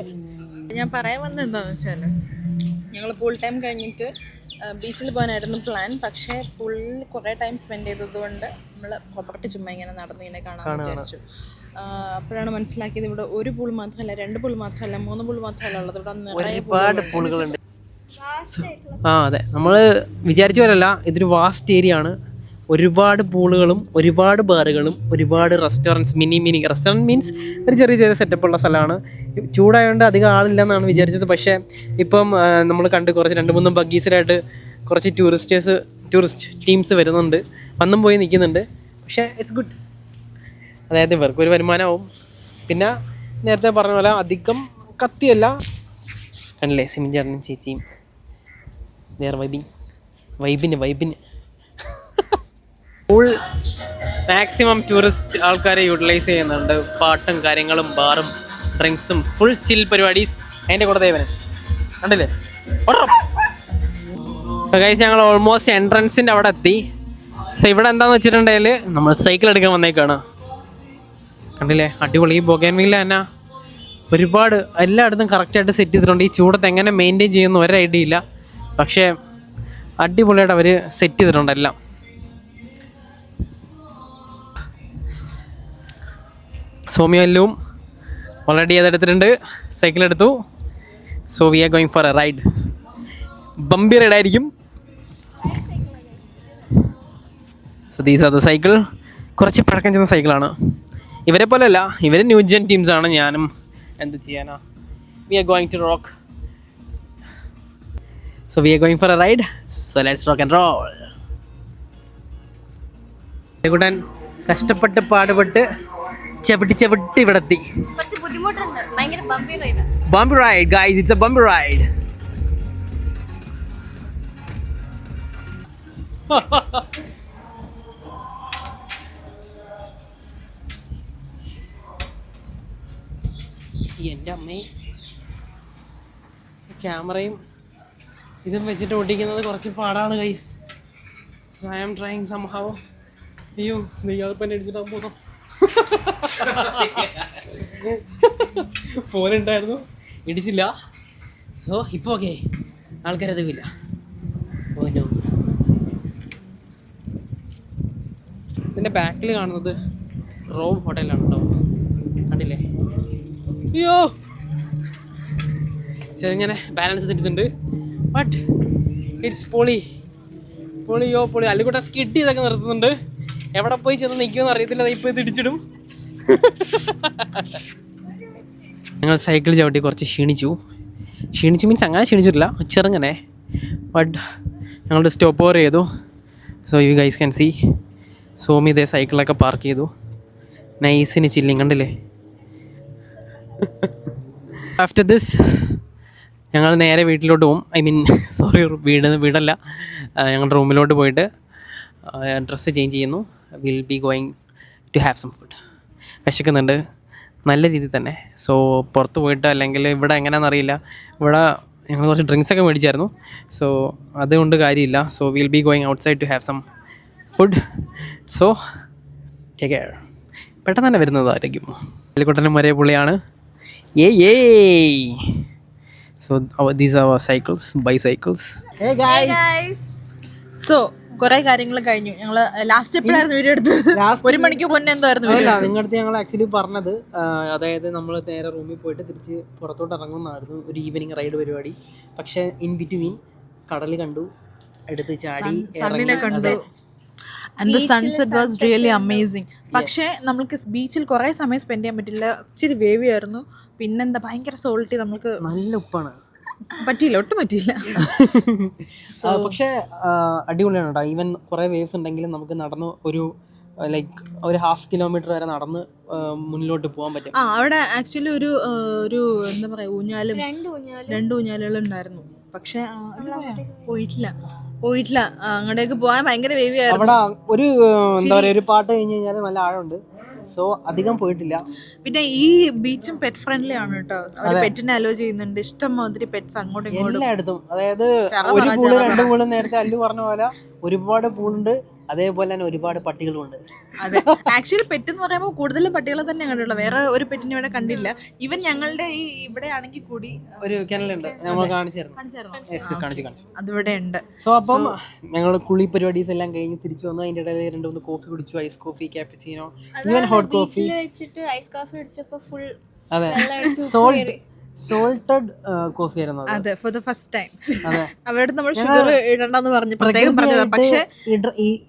ഞാൻ പറയാൻ വന്നത് എന്താണെന്ന് വെച്ചാൽ, ഞങ്ങൾ ഫുൾ ടൈം കഴിഞ്ഞിട്ട് ബീച്ചിൽ പോകാനായിരുന്നു പ്ലാൻ. പക്ഷേ ഫുൾ കുറേ ടൈം സ്പെൻഡ് ചെയ്തതുകൊണ്ട് നമ്മൾ പുറത്ത് ചുമ്മാ ഇങ്ങനെ നടന്ന് ഇങ്ങനെ കാണാമെന്ന് വിചാരിച്ചു. അപ്പോഴാണ് മനസ്സിലാക്കിയത് ഇവിടെ ഒരു പൂൾ മാത്രമല്ല, 2 പൂൾ മാത്രമല്ല, 3 പൂൾ മാത്രമല്ല ഉള്ളത്. ഇവിടെ ഒരുപാട് പൂളുകളുണ്ട്. അതെ, നമ്മൾ വിചാരിച്ച പോലല്ല, ഇതൊരു വാസ്റ്റ് ഏരിയ ആണ്. ഒരുപാട് പൂളുകളും ഒരുപാട് ബാറുകളും ഒരുപാട് റെസ്റ്റോറൻറ്റ്സ്. മിനി റെസ്റ്റോറൻറ്റ് മീൻസ് ഒരു ചെറിയ സെറ്റപ്പുള്ള സ്ഥലമാണ്. ചൂടായതുകൊണ്ട് അധികം ആളില്ലെന്നാണ് വിചാരിച്ചത്. പക്ഷേ ഇപ്പം നമ്മൾ കണ്ട് കുറച്ച് 2-3 ബഗ്ഗീസിലായിട്ട് കുറച്ച് ടൂറിസ്റ്റ് ടീംസ് വരുന്നുണ്ട്, വന്നും പോയി നിൽക്കുന്നുണ്ട്. പക്ഷേ ഇറ്റ്സ് ഗുഡ്. അതായത് ഇവർക്കൊരു വരുമാനമാവും. പിന്നെ നേരത്തെ പറഞ്ഞ പോലെ അധികം കത്തിയല്ല. കണ്ടില്ലേ, സിമിൻ ചേട്ടനും ചേച്ചിയും വേറെ വൈബിന് ഫുൾ മാക്സിമം ടൂറിസ്റ്റ് ആൾക്കാരെ യൂട്ടിലൈസ് ചെയ്യുന്നുണ്ട്. പാട്ടും കാര്യങ്ങളും ബാറും ഡ്രിങ്ക്സും ഫുൾ ചിൽ പരിപാടീസ്. അതിൻ്റെ കൂടെ ദേവന് കണ്ടില്ലേ. ഗൈസ്, ഞങ്ങൾ ഓൾമോസ്റ്റ് എൻട്രൻസിൻ്റെ അവിടെ എത്തി. സോ ഇവിടെ എന്താണെന്ന് വെച്ചിട്ടുണ്ടെങ്കിൽ നമ്മൾ സൈക്കിൾ എടുക്കാൻ വന്നേക്കാണ്. കണ്ടില്ലേ, അടിപൊളി. ഈ ബൊഗേൻവില്ല തന്നെ ഒരുപാട് എല്ലായിടത്തും കറക്റ്റായിട്ട് സെറ്റ് ചെയ്തിട്ടുണ്ട്. ഈ ചൂടത്ത് എങ്ങനെ മെയിൻറ്റെയിൻ ചെയ്യുന്ന ഒരു ഐഡിയ ഇല്ല. പക്ഷേ അടിപൊളിയായിട്ട് അവർ സെറ്റ് ചെയ്തിട്ടുണ്ട് എല്ലാം. സോമിയല്ലും ഓൾറെഡി അതെടുത്തിട്ടുണ്ട്, സൈക്കിൾ എടുത്തു. So we are going for a ride. Bumpy റൈഡായിരിക്കും. So these are the cycle. കുറച്ച് പഴക്കം ചെന്ന സൈക്കിളാണ്. ഇവരെ പോലെയല്ല, ഇവർ ന്യൂ ജെൻ ടീംസാണ്. ഞാനും എന്ത് ചെയ്യാനാ. We are going to rock. So we are going for a ride. So let's rock and roll. കുട്ടൻ കഷ്ടപ്പെട്ട് പാടുപെട്ട് ചവിട്ടി ഇവിടെ എത്തി. കുറച്ച് ബുദ്ധിമുട്ടുണ്ട്, ഭയങ്കര ബമ്പി ride. Bumpy ride, guys. It's a bumpy ride. എൻ്റെ അമ്മേ, ക്യാമറയും ഇതും വെച്ചിട്ട് ഓടിക്കുന്നത് കുറച്ച് പാടാണ് guys. So I am trying somehow. അയ്യോ, നെയ്യാൾപ്പന്നെ അടിച്ചിട്ടാൻ പോകുന്നു. ഫോനുണ്ടായിരുന്നു, ഇടിച്ചില്ല. സോ ഇപ്പോൾ ഓക്കെ, ആൾക്കാരധികമില്ല. ഓനോ, ഇതിൻ്റെ ബാക്കിൽ കാണുന്നത് റോം ഹോട്ടലാണ് കേട്ടോ, കണ്ടില്ലേ? അയ്യോ, ചെറുങ്ങനെ ബാലൻസ് തെറ്റുന്നുണ്ട്. ബട്ട് ഇറ്റ്സ് പൊളി. അല്ലിക്കൂട്ട സ്കിഡ് ചെയ്തൊക്കെ നിർത്തുന്നുണ്ട്. എവിടെ പോയി ചെന്ന് നിൽക്കുമെന്ന് അറിയത്തില്ല. ഇപ്പോൾ ഇത് ഇടിച്ചിടും. ഞങ്ങൾ സൈക്കിൾ ചവിട്ടി കുറച്ച് ക്ഷീണിച്ചു മീൻസ് അങ്ങനെ ക്ഷീണിച്ചിട്ടില്ല, ചെറുങ്ങനെ. ബട്ട് ഞങ്ങളുടെ സ്റ്റോപ്പ് ഓവർ ചെയ്തു. So you guys can see സോമി ഇതേ സൈക്കിളൊക്കെ പാർക്ക് ചെയ്തു. നൈസിന് ചില്ലിങ് കണ്ടില്ലേ. ആഫ്റ്റർ ദിസ് ഞങ്ങൾ നേരെ വീട്ടിലോട്ട് പോകും. ഐ മീൻ സോറി, വീടല്ല, ഞങ്ങളുടെ റൂമിലോട്ട് പോയിട്ട് ഡ്രസ്സ് ചേഞ്ച് ചെയ്യുന്നു. Will be going to have some food. വിശക്കുന്നുണ്ട് നല്ല രീതിയിൽ തന്നെ. സോ പുറത്ത് പോയിട്ട്, അല്ലെങ്കിൽ ഇവിടെ എങ്ങനെയാണെന്നറിയില്ല, ഇവിടെ ഞങ്ങൾ കുറച്ച് ഡ്രിങ്ക്സൊക്കെ മേടിച്ചായിരുന്നു. സോ അതുകൊണ്ട് കാര്യമില്ല. So we'll be going outside to have some food. So take care. പെട്ടെന്ന് തന്നെ വരുന്നതായിരിക്കും. അല്ലിക്കുട്ടനും ഒരേ പുള്ളിയാണ്. So these are our cycles, bicycles. Hey guys. So കുറെ കാര്യങ്ങൾ കഴിഞ്ഞു. ഞങ്ങള് ലാസ്റ്റ് എപ്പോഴായിരുന്നു വീഡിയോ എടുത്തത്? 1 മണിക്ക് മുന്നേ എന്തായിരുന്നു? നിങ്ങളുടെ അടുത്ത് ഞങ്ങൾ ആക്ച്വലി പറഞ്ഞത്, അതായത് നമ്മൾ നേരെ റൂമിൽ പോയിട്ട് തിരിച്ച് പുറത്തോട്ട് ഇറങ്ങുന്നതായിരുന്നു, ഒരു ഈവനിങ് റൈഡ് പരിപാടി. പക്ഷെ ഇൻ ബിറ്റ്വീൻ കടൽ കണ്ടു, എടുത്ത് ചാടി, സണ്ണിനെ കണ്ടു. And the sunset was really amazing. പക്ഷേ നമുക്ക് ബീച്ചിൽ കുറേ സമയം സ്പെൻഡ് ചെയ്യാൻ പറ്റില്ല. ഇച്ചിരി വേവി ആയിരുന്നു. പിന്നെന്താ, ഭയങ്കര സോൾട്ടി. നമുക്ക് നല്ല ഉപ്പാണ്, പറ്റിയില്ല, ഒട്ടും പറ്റിയില്ല. പക്ഷേ അടിപൊളിയാണ് കേട്ടോ. ഈവൻ കുറേ വേവ്സ് ഉണ്ടെങ്കിലും നമുക്ക് നടന്ന് ഒരു 1/2 കിലോമീറ്റർ വരെ നടന്ന് മുന്നിലോട്ട് പോകാൻ പറ്റും. അവിടെ ആക്ച്വലി ഒരു എന്താ പറയാ, രണ്ട് ഊഞ്ഞാലുകൾ ഉണ്ടായിരുന്നു. പക്ഷെ പോയിട്ടില്ല. അങ്ങോട്ടേക്ക് പോകാൻ ഭയങ്കര വേവി ആയിരുന്നു. അവിടെ ഒരു എന്താ പറയാ, ഒരു പാട്ട് കഴിഞ്ഞ് കഴിഞ്ഞാൽ നല്ല ആഴമുണ്ട്. സോ അധികം പോയിട്ടില്ല. പിന്നെ ഈ ബീച്ചും പെറ്റ് ഫ്രണ്ട്ലി ആണ് കേട്ടോ. പെറ്റിനെ അലോ ചെയ്യുന്നുണ്ട്. ഇഷ്ടംമാതിരി പെറ്റ്സ് അങ്ങോട്ടും ഇങ്ങോട്ടും എല്ലായിടത്തും. അതായത് ഒരു പൂള് 2 പൂള്, നേരത്തെ അല്ലു പറഞ്ഞ പോലെ ഒരുപാട് പൂളുണ്ട്. അതേപോലെ തന്നെ ഒരുപാട് പട്ടികളുണ്ട്. അതെ, ആക്ച്വലി പെറ്റ് എന്ന് പറയുമ്പോൾ കൂടുതലും പട്ടികളെ തന്നെ കണ്ടുള്ളൂ. വേറെ ഒരു പെറ്റിനെ ഇവിടെ കണ്ടില്ല. ഈവൻ ഞങ്ങളുടെ ഈ ഇവിടെ ആണെങ്കിൽ കൂടി ഒരു കിണലുണ്ട്, നമ്മൾ കാണിച്ചു അതിവിടെ ഉണ്ട്. സോ അപ്പം ഞങ്ങൾ കുളി പരിപാടീസ് എല്ലാം കഴിഞ്ഞ് തിരിച്ചു വന്നു. അതിന്റെ ഇടയിൽ 2-3 കോഫി കുടിച്ചു. Ice coffee, cappuccino, even hot coffee. അതെ, സോൾട്ടഡ് കോഫി ആയിരുന്നു. അതെ, ഫോർ ദ ഫസ്റ്റ് ടൈം. അവരോട് നമ്മൾ ഷുഗർ ഇടണ്ടെന്ന് പറഞ്ഞു പ്രത്യേകം പറഞ്ഞത്. പക്ഷെ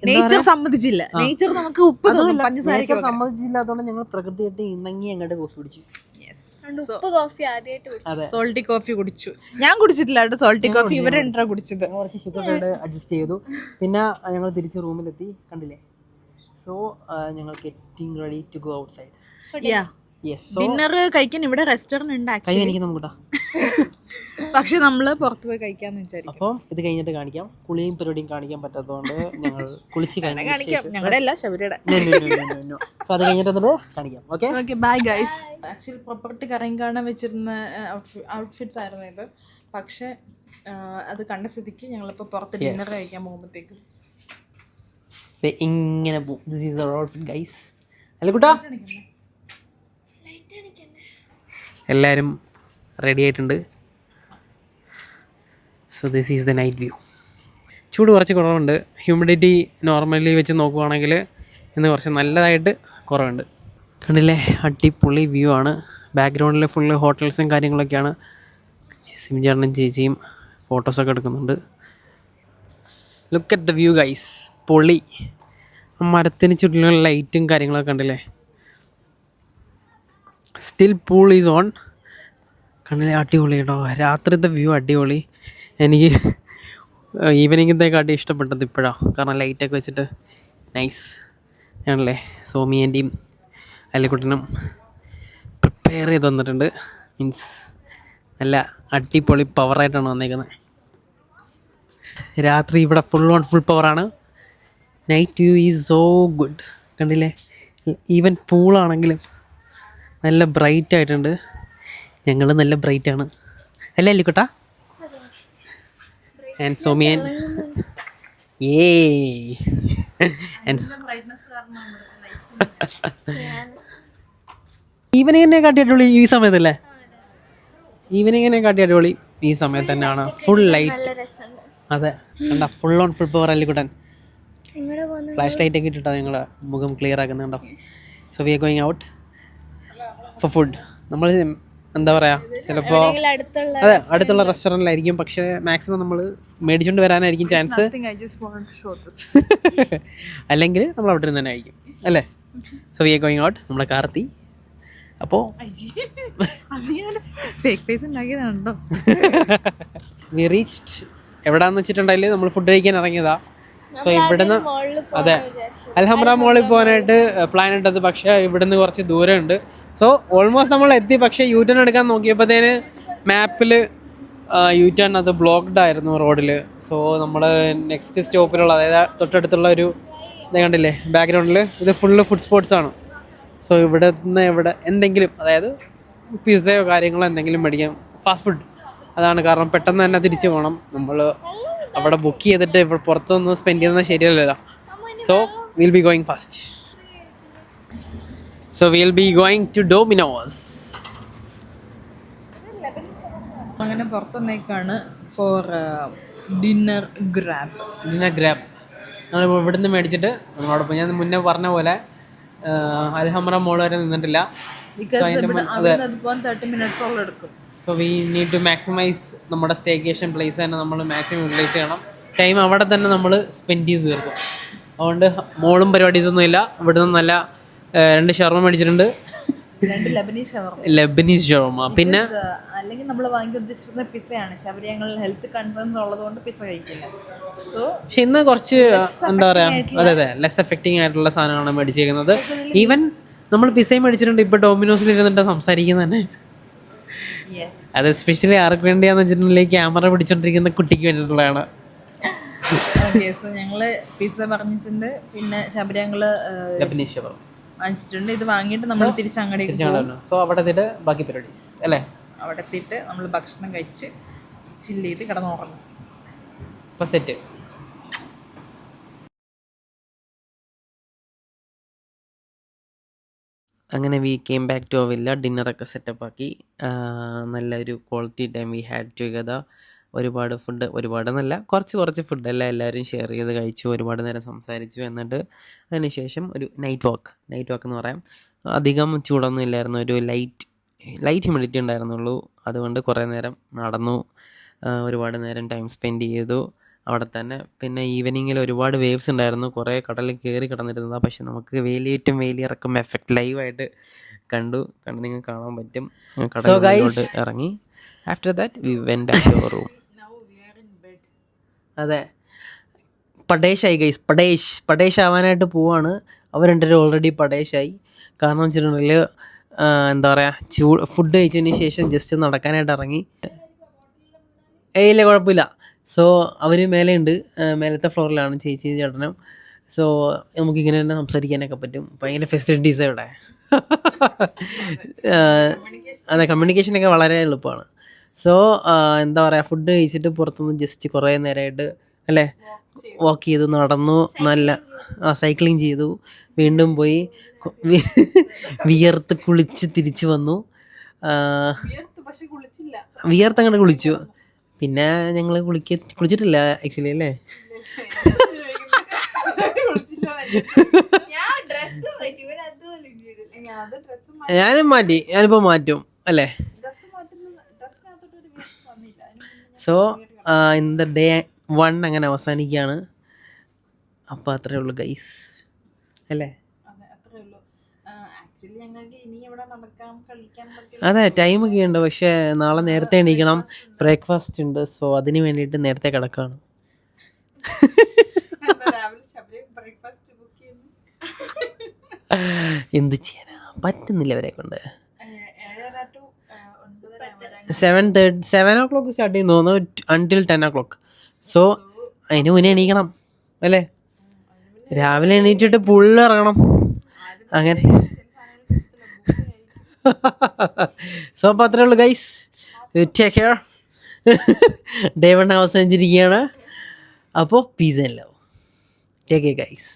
നേച്ചർ സമ്മതിച്ചില്ല. നേച്ചർ നമുക്ക് ഉപ്പ് പഞ്ചസാര സമ്മതിച്ചില്ലാത്തതുകൊണ്ട് ഞങ്ങൾ പ്രകൃതിയായിട്ട് ഇണങ്ങി അങ്ങോട്ട് കോഫി കുടിച്ചു. സോൾട്ടി കോഫി കുടിച്ചു. ഞാൻ കുടിച്ചിട്ടില്ല കേട്ടോ സോൾട്ടി കോഫി. ഇവർ രണ്ടാ കുടിച്ചത്. കുറച്ച് ഷുഗർ അഡ്ജസ്റ്റ് ചെയ്തു. പിന്നെ ഞങ്ങൾ തിരിച്ച് റൂമിലെത്തി, കണ്ടില്ലേ. സോ ഞങ്ങൾ getting ready to go outside. Dinner കഴിക്കാൻ ഇവിടെ റെസ്റ്റോറന്റ് ഉണ്ട് ആക്ച്വലി. പക്ഷെ നമ്മള് പുറത്ത് പോയി കഴിക്കാന്ന് വിചാരിക്കും. അപ്പം ഇത് കഴിഞ്ഞിട്ട് കാണിക്കാം. കുളിയും പരിപാടിയും കാണിക്കാൻ പറ്റാത്തതുകൊണ്ട് ഞങ്ങൾ കുളിച്ച് കാണിക്കാം. ഞങ്ങളുടെ അല്ല, ശബരിയുടെ. സോ അത് കഴിഞ്ഞിട്ട് കാണിക്കാം. Okay bye guys. Actually property കറങ്ങി കാണാൻ വെച്ചിരുന്ന ഔട്ട്ഫിറ്റ്സ് ആയിരുന്നു ഇത്. പക്ഷെ അത് കണ്ട സ്ഥിതിക്ക് ഞങ്ങളിപ്പോൾ പുറത്ത് ഡിന്നർ കഴിക്കാൻ പോകുമ്പോഴത്തേക്കും ഇങ്ങനെ പോകും. This is our outfit guys. അല്ലേ കുട്ടാ, എല്ലാവരും റെഡി ആയിട്ടുണ്ട്. So this is the night view. ചൂട് കുറച്ച് കുറവുണ്ട്. ഹ്യൂമിഡിറ്റി നോർമലി വെച്ച് നോക്കുവാണെങ്കിൽ ഇന്ന് കുറച്ച് നല്ലതായിട്ട് കുറവുണ്ട്. കണ്ടില്ലേ, അടിപൊളി വ്യൂ ആണ്. ബാക്ക്ഗ്രൗണ്ടിൽ ഫുള്ള് ഹോട്ടൽസും കാര്യങ്ങളൊക്കെയാണ്. സിംചേട്ടനും ചേച്ചിയും ഫോട്ടോസൊക്കെ എടുക്കുന്നുണ്ട്. Look at the view guys, പൊളി. മരത്തിന് ചുറ്റിലുള്ള ലൈറ്റും കാര്യങ്ങളൊക്കെ കണ്ടില്ലേ. Still pool is on. കണ്ണിലെ അടിപൊളി കേട്ടോ, രാത്രിത്തെ വ്യൂ അടിപൊളി. എനിക്ക് ഈവനിങ്ങത്തേക്കാട്ടി ഇഷ്ടപ്പെട്ടത് ഇപ്പോഴാണ്, കാരണം ലൈറ്റൊക്കെ വെച്ചിട്ട് നൈസ് ആണല്ലേ. സോമിയൻ്റെയും അല്ലിക്കുട്ടനും പ്രിപ്പയർ ചെയ്ത് തന്നിട്ടുണ്ട്. മീൻസ് നല്ല അടിപൊളി പവറായിട്ടാണ് വന്നേക്കുന്നത്. രാത്രി ഇവിടെ ഫുൾ പവറാണ്. Night view is so good. കണ്ടില്ലേ, ഈവൻ പൂളാണെങ്കിലും നല്ല ബ്രൈറ്റ് ആയിട്ടുണ്ട്. ഞങ്ങൾ നല്ല ബ്രൈറ്റാണ് അല്ലേ അല്ലിക്കുട്ട? ആൻഡ് സോമിയൻ ഈവനിങ്ങിനെ കാട്ടി അടിപൊളി ഈ സമയത്തല്ലേ? ഈവനിങ്ങിനെ കാട്ടി അടിപൊളി ഈ സമയത്ത് തന്നെയാണ്. Full light. അതെ കണ്ട, ഫുൾ പവർ അല്ലിക്കുട്ടൻ. ഫ്ലാഷ് ലൈറ്റ് ഒക്കെ ഇട്ടിട്ടാണ് ഞങ്ങൾ മുഖം ക്ലിയർ ആക്കുന്നുണ്ടോ. So we are going out for food. നമ്മൾ എന്താ പറയുക, ചിലപ്പോൾ അതെ അടുത്തുള്ള റെസ്റ്റോറൻറ്റിലായിരിക്കും, പക്ഷേ മാക്സിമം നമ്മൾ മേടിച്ചുകൊണ്ട് വരാനായിരിക്കും ചാൻസ്. അല്ലെങ്കിൽ നമ്മൾ അവിടെ നിന്ന് തന്നെ ആയിരിക്കും അല്ലേ. So we are going out. നമ്മുടെ കാർത്തി അപ്പോൾ വി റീച്ച്ഡ് എവിടാന്ന് വെച്ചിട്ടുണ്ടെങ്കിൽ നമ്മൾ ഫുഡ് കഴിക്കാൻ ഇറങ്ങിയതാ. സോ ഇവിടുന്ന് അതെ അൽഹംറ മോളിൽ പോകാനായിട്ട് പ്ലാൻ ഇട്ടത്, പക്ഷേ ഇവിടുന്ന് കുറച്ച് ദൂരമുണ്ട്. സോ ഓൾമോസ്റ്റ് നമ്മൾ എത്തി, പക്ഷേ യു ടേൺ എടുക്കാൻ നോക്കിയപ്പോഴത്തേന് മാപ്പിൽ യു ടേൺ അത് ബ്ലോക്ക്ഡ് ആയിരുന്നു റോഡിൽ. സോ നമ്മൾ നെക്സ്റ്റ് സ്റ്റോപ്പിലുള്ള, അതായത് തൊട്ടടുത്തുള്ള ഒരു ഇത് കണ്ടില്ലേ ബാക്ക്ഗ്രൗണ്ടിൽ, ഇത് ഫുള്ള് ഫുഡ് സ്പോട്ട്സ് ആണ്. സോ ഇവിടെ നിന്ന് ഇവിടെ എന്തെങ്കിലും, അതായത് പിസ്സയോ കാര്യങ്ങളോ എന്തെങ്കിലും മേടിക്കാം, ഫാസ്റ്റ് ഫുഡ്. അതാണ് കാരണം, പെട്ടെന്ന് തന്നെ തിരിച്ചു പോകണം. നമ്മൾ അവിടെ ബുക്ക് ചെയ്തിട്ട് ഇവിടെ പുറത്തൊന്നും സ്പെൻഡ് ചെയ്യുന്നത് ശരിയല്ലല്ലോ. So we'll be going fast. So we'll be going to Domino's. അങ്ങനെ പുറത്തുനിന്നേക്കാണ് ഫോർ ഡിന്നർ ഗ്രാബ്. നമ്മൾ ഇവിടുന്ന് മേടിച്ചിട്ട് നമ്മളോടൊപ്പം ഞാൻ മുന്നേ പറഞ്ഞ പോലെ അൽഹംറ മോൾ വരെ നിന്നിട്ടില്ല. So we need to maximise നമ്മുടെ സ്റ്റേക്കേഷൻ പ്ലേസ് തന്നെ നമ്മൾ മാക്സിമം യൂട്ടിലൈസ് ചെയ്യണം. ടൈം അവിടെ തന്നെ നമ്മൾ സ്പെൻഡ് ചെയ്ത് തീർക്കും. അതുകൊണ്ട് മോളും പരിപാടീസൊന്നും ഇല്ല. ഇവിടുന്ന് നല്ല 2 ഷവർമ മേടിച്ചിട്ടുണ്ട്, ലബനീസ് ഷവർമ. പിന്നെ അല്ലെങ്കിൽ നമ്മൾ വാങ്ങി ഉദ്ദേശിക്കുന്ന പിസ്സയാണ്. ശബരിമല ഹെൽത്ത് കൺസേൺസ് ഉള്ളതുകൊണ്ട് പിസ്സ കഴിക്കില്ല. സോ പക്ഷെ ഇന്ന് കുറച്ച് എന്താ പറയുക, അതെ ലെസ് എഫക്റ്റിംഗ് ആയിട്ടുള്ള സാധനങ്ങളാണ് മേടിച്ചേക്കുന്നത്. ഈവൻ നമ്മൾ പിസ്സയും മേടിച്ചിട്ടുണ്ട്. ഇപ്പോൾ ഡോമിനോസിൽ ഇരുന്നിട്ട് സംസാരിക്കുന്നത് തന്നെ. അത് എസ്പെഷ്യലി ആർക്ക് വേണ്ടിയാന്ന് വെച്ചിട്ടുണ്ടെങ്കിൽ ക്യാമറ പിടിച്ചോണ്ടിരിക്കുന്ന കുട്ടിക്ക് വേണ്ടിയിട്ടുള്ളതാണ്. സോ ഞങ്ങള് പിസ്സ പറഞ്ഞിട്ടുണ്ട്, പിന്നെ ശബരിമല ലബനീസ് ഷവർമ വാങ്ങിച്ചിട്ടുണ്ട്. ഇത് വാങ്ങിയിട്ട് നമ്മൾ തിരിച്ചങ്ങടേക്ക്. സോ അവിടെ എത്തിയിട്ട് ബാക്കി പരിപാടീസ് അല്ലേ. അവിടെ എത്തിയിട്ട് നമ്മൾ ഭക്ഷണം കഴിച്ച് ചില്ല് ചെയ്ത് കിടന്നുറങ്ങും. ഇപ്പം സെറ്റ്. അങ്ങനെ we came back to our villa. ഡിന്നറൊക്കെ സെറ്റപ്പ് ആക്കി. നല്ലൊരു quality time we had together. ഒരുപാട് ഫുഡ്, ഒരുപാടെന്നല്ല കുറച്ച് ഫുഡെല്ലാം എല്ലാവരും ഷെയർ ചെയ്ത് കഴിച്ചു. ഒരുപാട് നേരം സംസാരിച്ചു. എന്നിട്ട് അതിന് ശേഷം ഒരു നൈറ്റ് വാക്ക് എന്ന് പറയാം. അധികം ചൂടൊന്നും ഇല്ലായിരുന്നു, ഒരു ലൈറ്റ് ഹ്യൂമിഡിറ്റി ഉണ്ടായിരുന്നുള്ളൂ. അതുകൊണ്ട് കുറേ നേരം നടന്നു, ഒരുപാട് നേരം ടൈം സ്പെൻഡ് ചെയ്തു അവിടെ തന്നെ. പിന്നെ ഈവനിങ്ങിൽ ഒരുപാട് വേവ്സ് ഉണ്ടായിരുന്നു, കുറേ കടലിൽ കയറി കിടന്നിരുന്നതാണ്. പക്ഷെ നമുക്ക് വേലിയേറ്റം വേലിയിറക്കം എഫക്റ്റ് ലൈവായിട്ട് കണ്ടു നിങ്ങൾക്ക് കാണാൻ പറ്റും. കടലിലോട്ട് ഇറങ്ങി. After that we went back to our room. അതെ, പടേഷായി ഗൈസ്. പടേഷ് ആവാനായിട്ട് പോവാണ്. അവർ രണ്ടുപേരും ഓൾറെഡി പടേഷായി. കാരണം വെച്ചിട്ടുണ്ടെങ്കിൽ എന്താ പറയുക, ഫുഡ് കഴിച്ചതിന് ശേഷം ജസ്റ്റ് നടക്കാനായിട്ട് ഇറങ്ങി. ഇല്ല കുഴപ്പമില്ല. സോ അവർ മേലെയുണ്ട്, മേലത്തെ ഫ്ലോറിലാണ് ചേച്ചി ചേട്ടനും. സോ നമുക്കിങ്ങനെ തന്നെ സംസാരിക്കാനൊക്കെ പറ്റും. ഭയങ്കര ഫെസിലിറ്റീസ് ഇവിടെ. അതെ, കമ്മ്യൂണിക്കേഷനൊക്കെ വളരെ എളുപ്പമാണ്. സോ എന്താ പറയുക, ഫുഡ് കഴിച്ചിട്ട് പുറത്തുനിന്ന് ജസ്റ്റ് കുറേ നേരമായിട്ട് അല്ലേ വാക്ക് ചെയ്തു, നടന്നു, നല്ല സൈക്ലിങ് ചെയ്തു. വീണ്ടും പോയി വിയർത്ത് കുളിച്ച് തിരിച്ചു വന്നു. വിയർത്തങ്ങനെ കുളിച്ചു. പിന്നെ ഞങ്ങൾ കുളിച്ചിട്ടില്ല ആക്ച്വലി അല്ലേ. ഞാനിപ്പോൾ മാറ്റും അല്ലേ. സോ ഇൻ ദ ഡേ 1 അങ്ങനെ അവസാനിക്കുകയാണ്. അപ്പോൾ അത്രയേ ഉള്ളൂ ഗൈസ് അല്ലേ. ആക്ച്വലി ഞങ്ങൾക്ക് ഇനി ഇവിടെ നടക്കാം കളിക്കാൻ പറ്റില്ല. അതെ, ടൈമൊക്കെ ഉണ്ട്. പക്ഷേ നാളെ നേരത്തെ എണീക്കണം, ബ്രേക്ക്ഫാസ്റ്റ് ഉണ്ട്. സോ അതിന് വേണ്ടിയിട്ട് നേരത്തെ കിടക്കുകയാണ്. രാവിലെ ശബരി ബ്രേക്ക്ഫാസ്റ്റ് ബുക്ക് ചെയ്യുന്നു. എന്ത് ചെയ്യാനാ, പറ്റുന്നില്ല അവരെ കൊണ്ട്. 7:30 to 9:30 7 o'clock സ്റ്റാർട്ട് ചെയ്യുന്നു തോന്നുന്നു, അൺടിൽ 10 o'clock. സോ അതിന് മുന്നേ എണീക്കണം അല്ലേ? രാവിലെ എണീറ്റിട്ട് പുള്ളി ഇറങ്ങണം അങ്ങനെ. സോ അപ്പോൾ അത്രേ ഉള്ളൂ ഗൈസ്. Take care. ഡേ 1 അവസാനിച്ചിരിക്കുകയാണ്. അപ്പോൾ piece and love. Take care guys.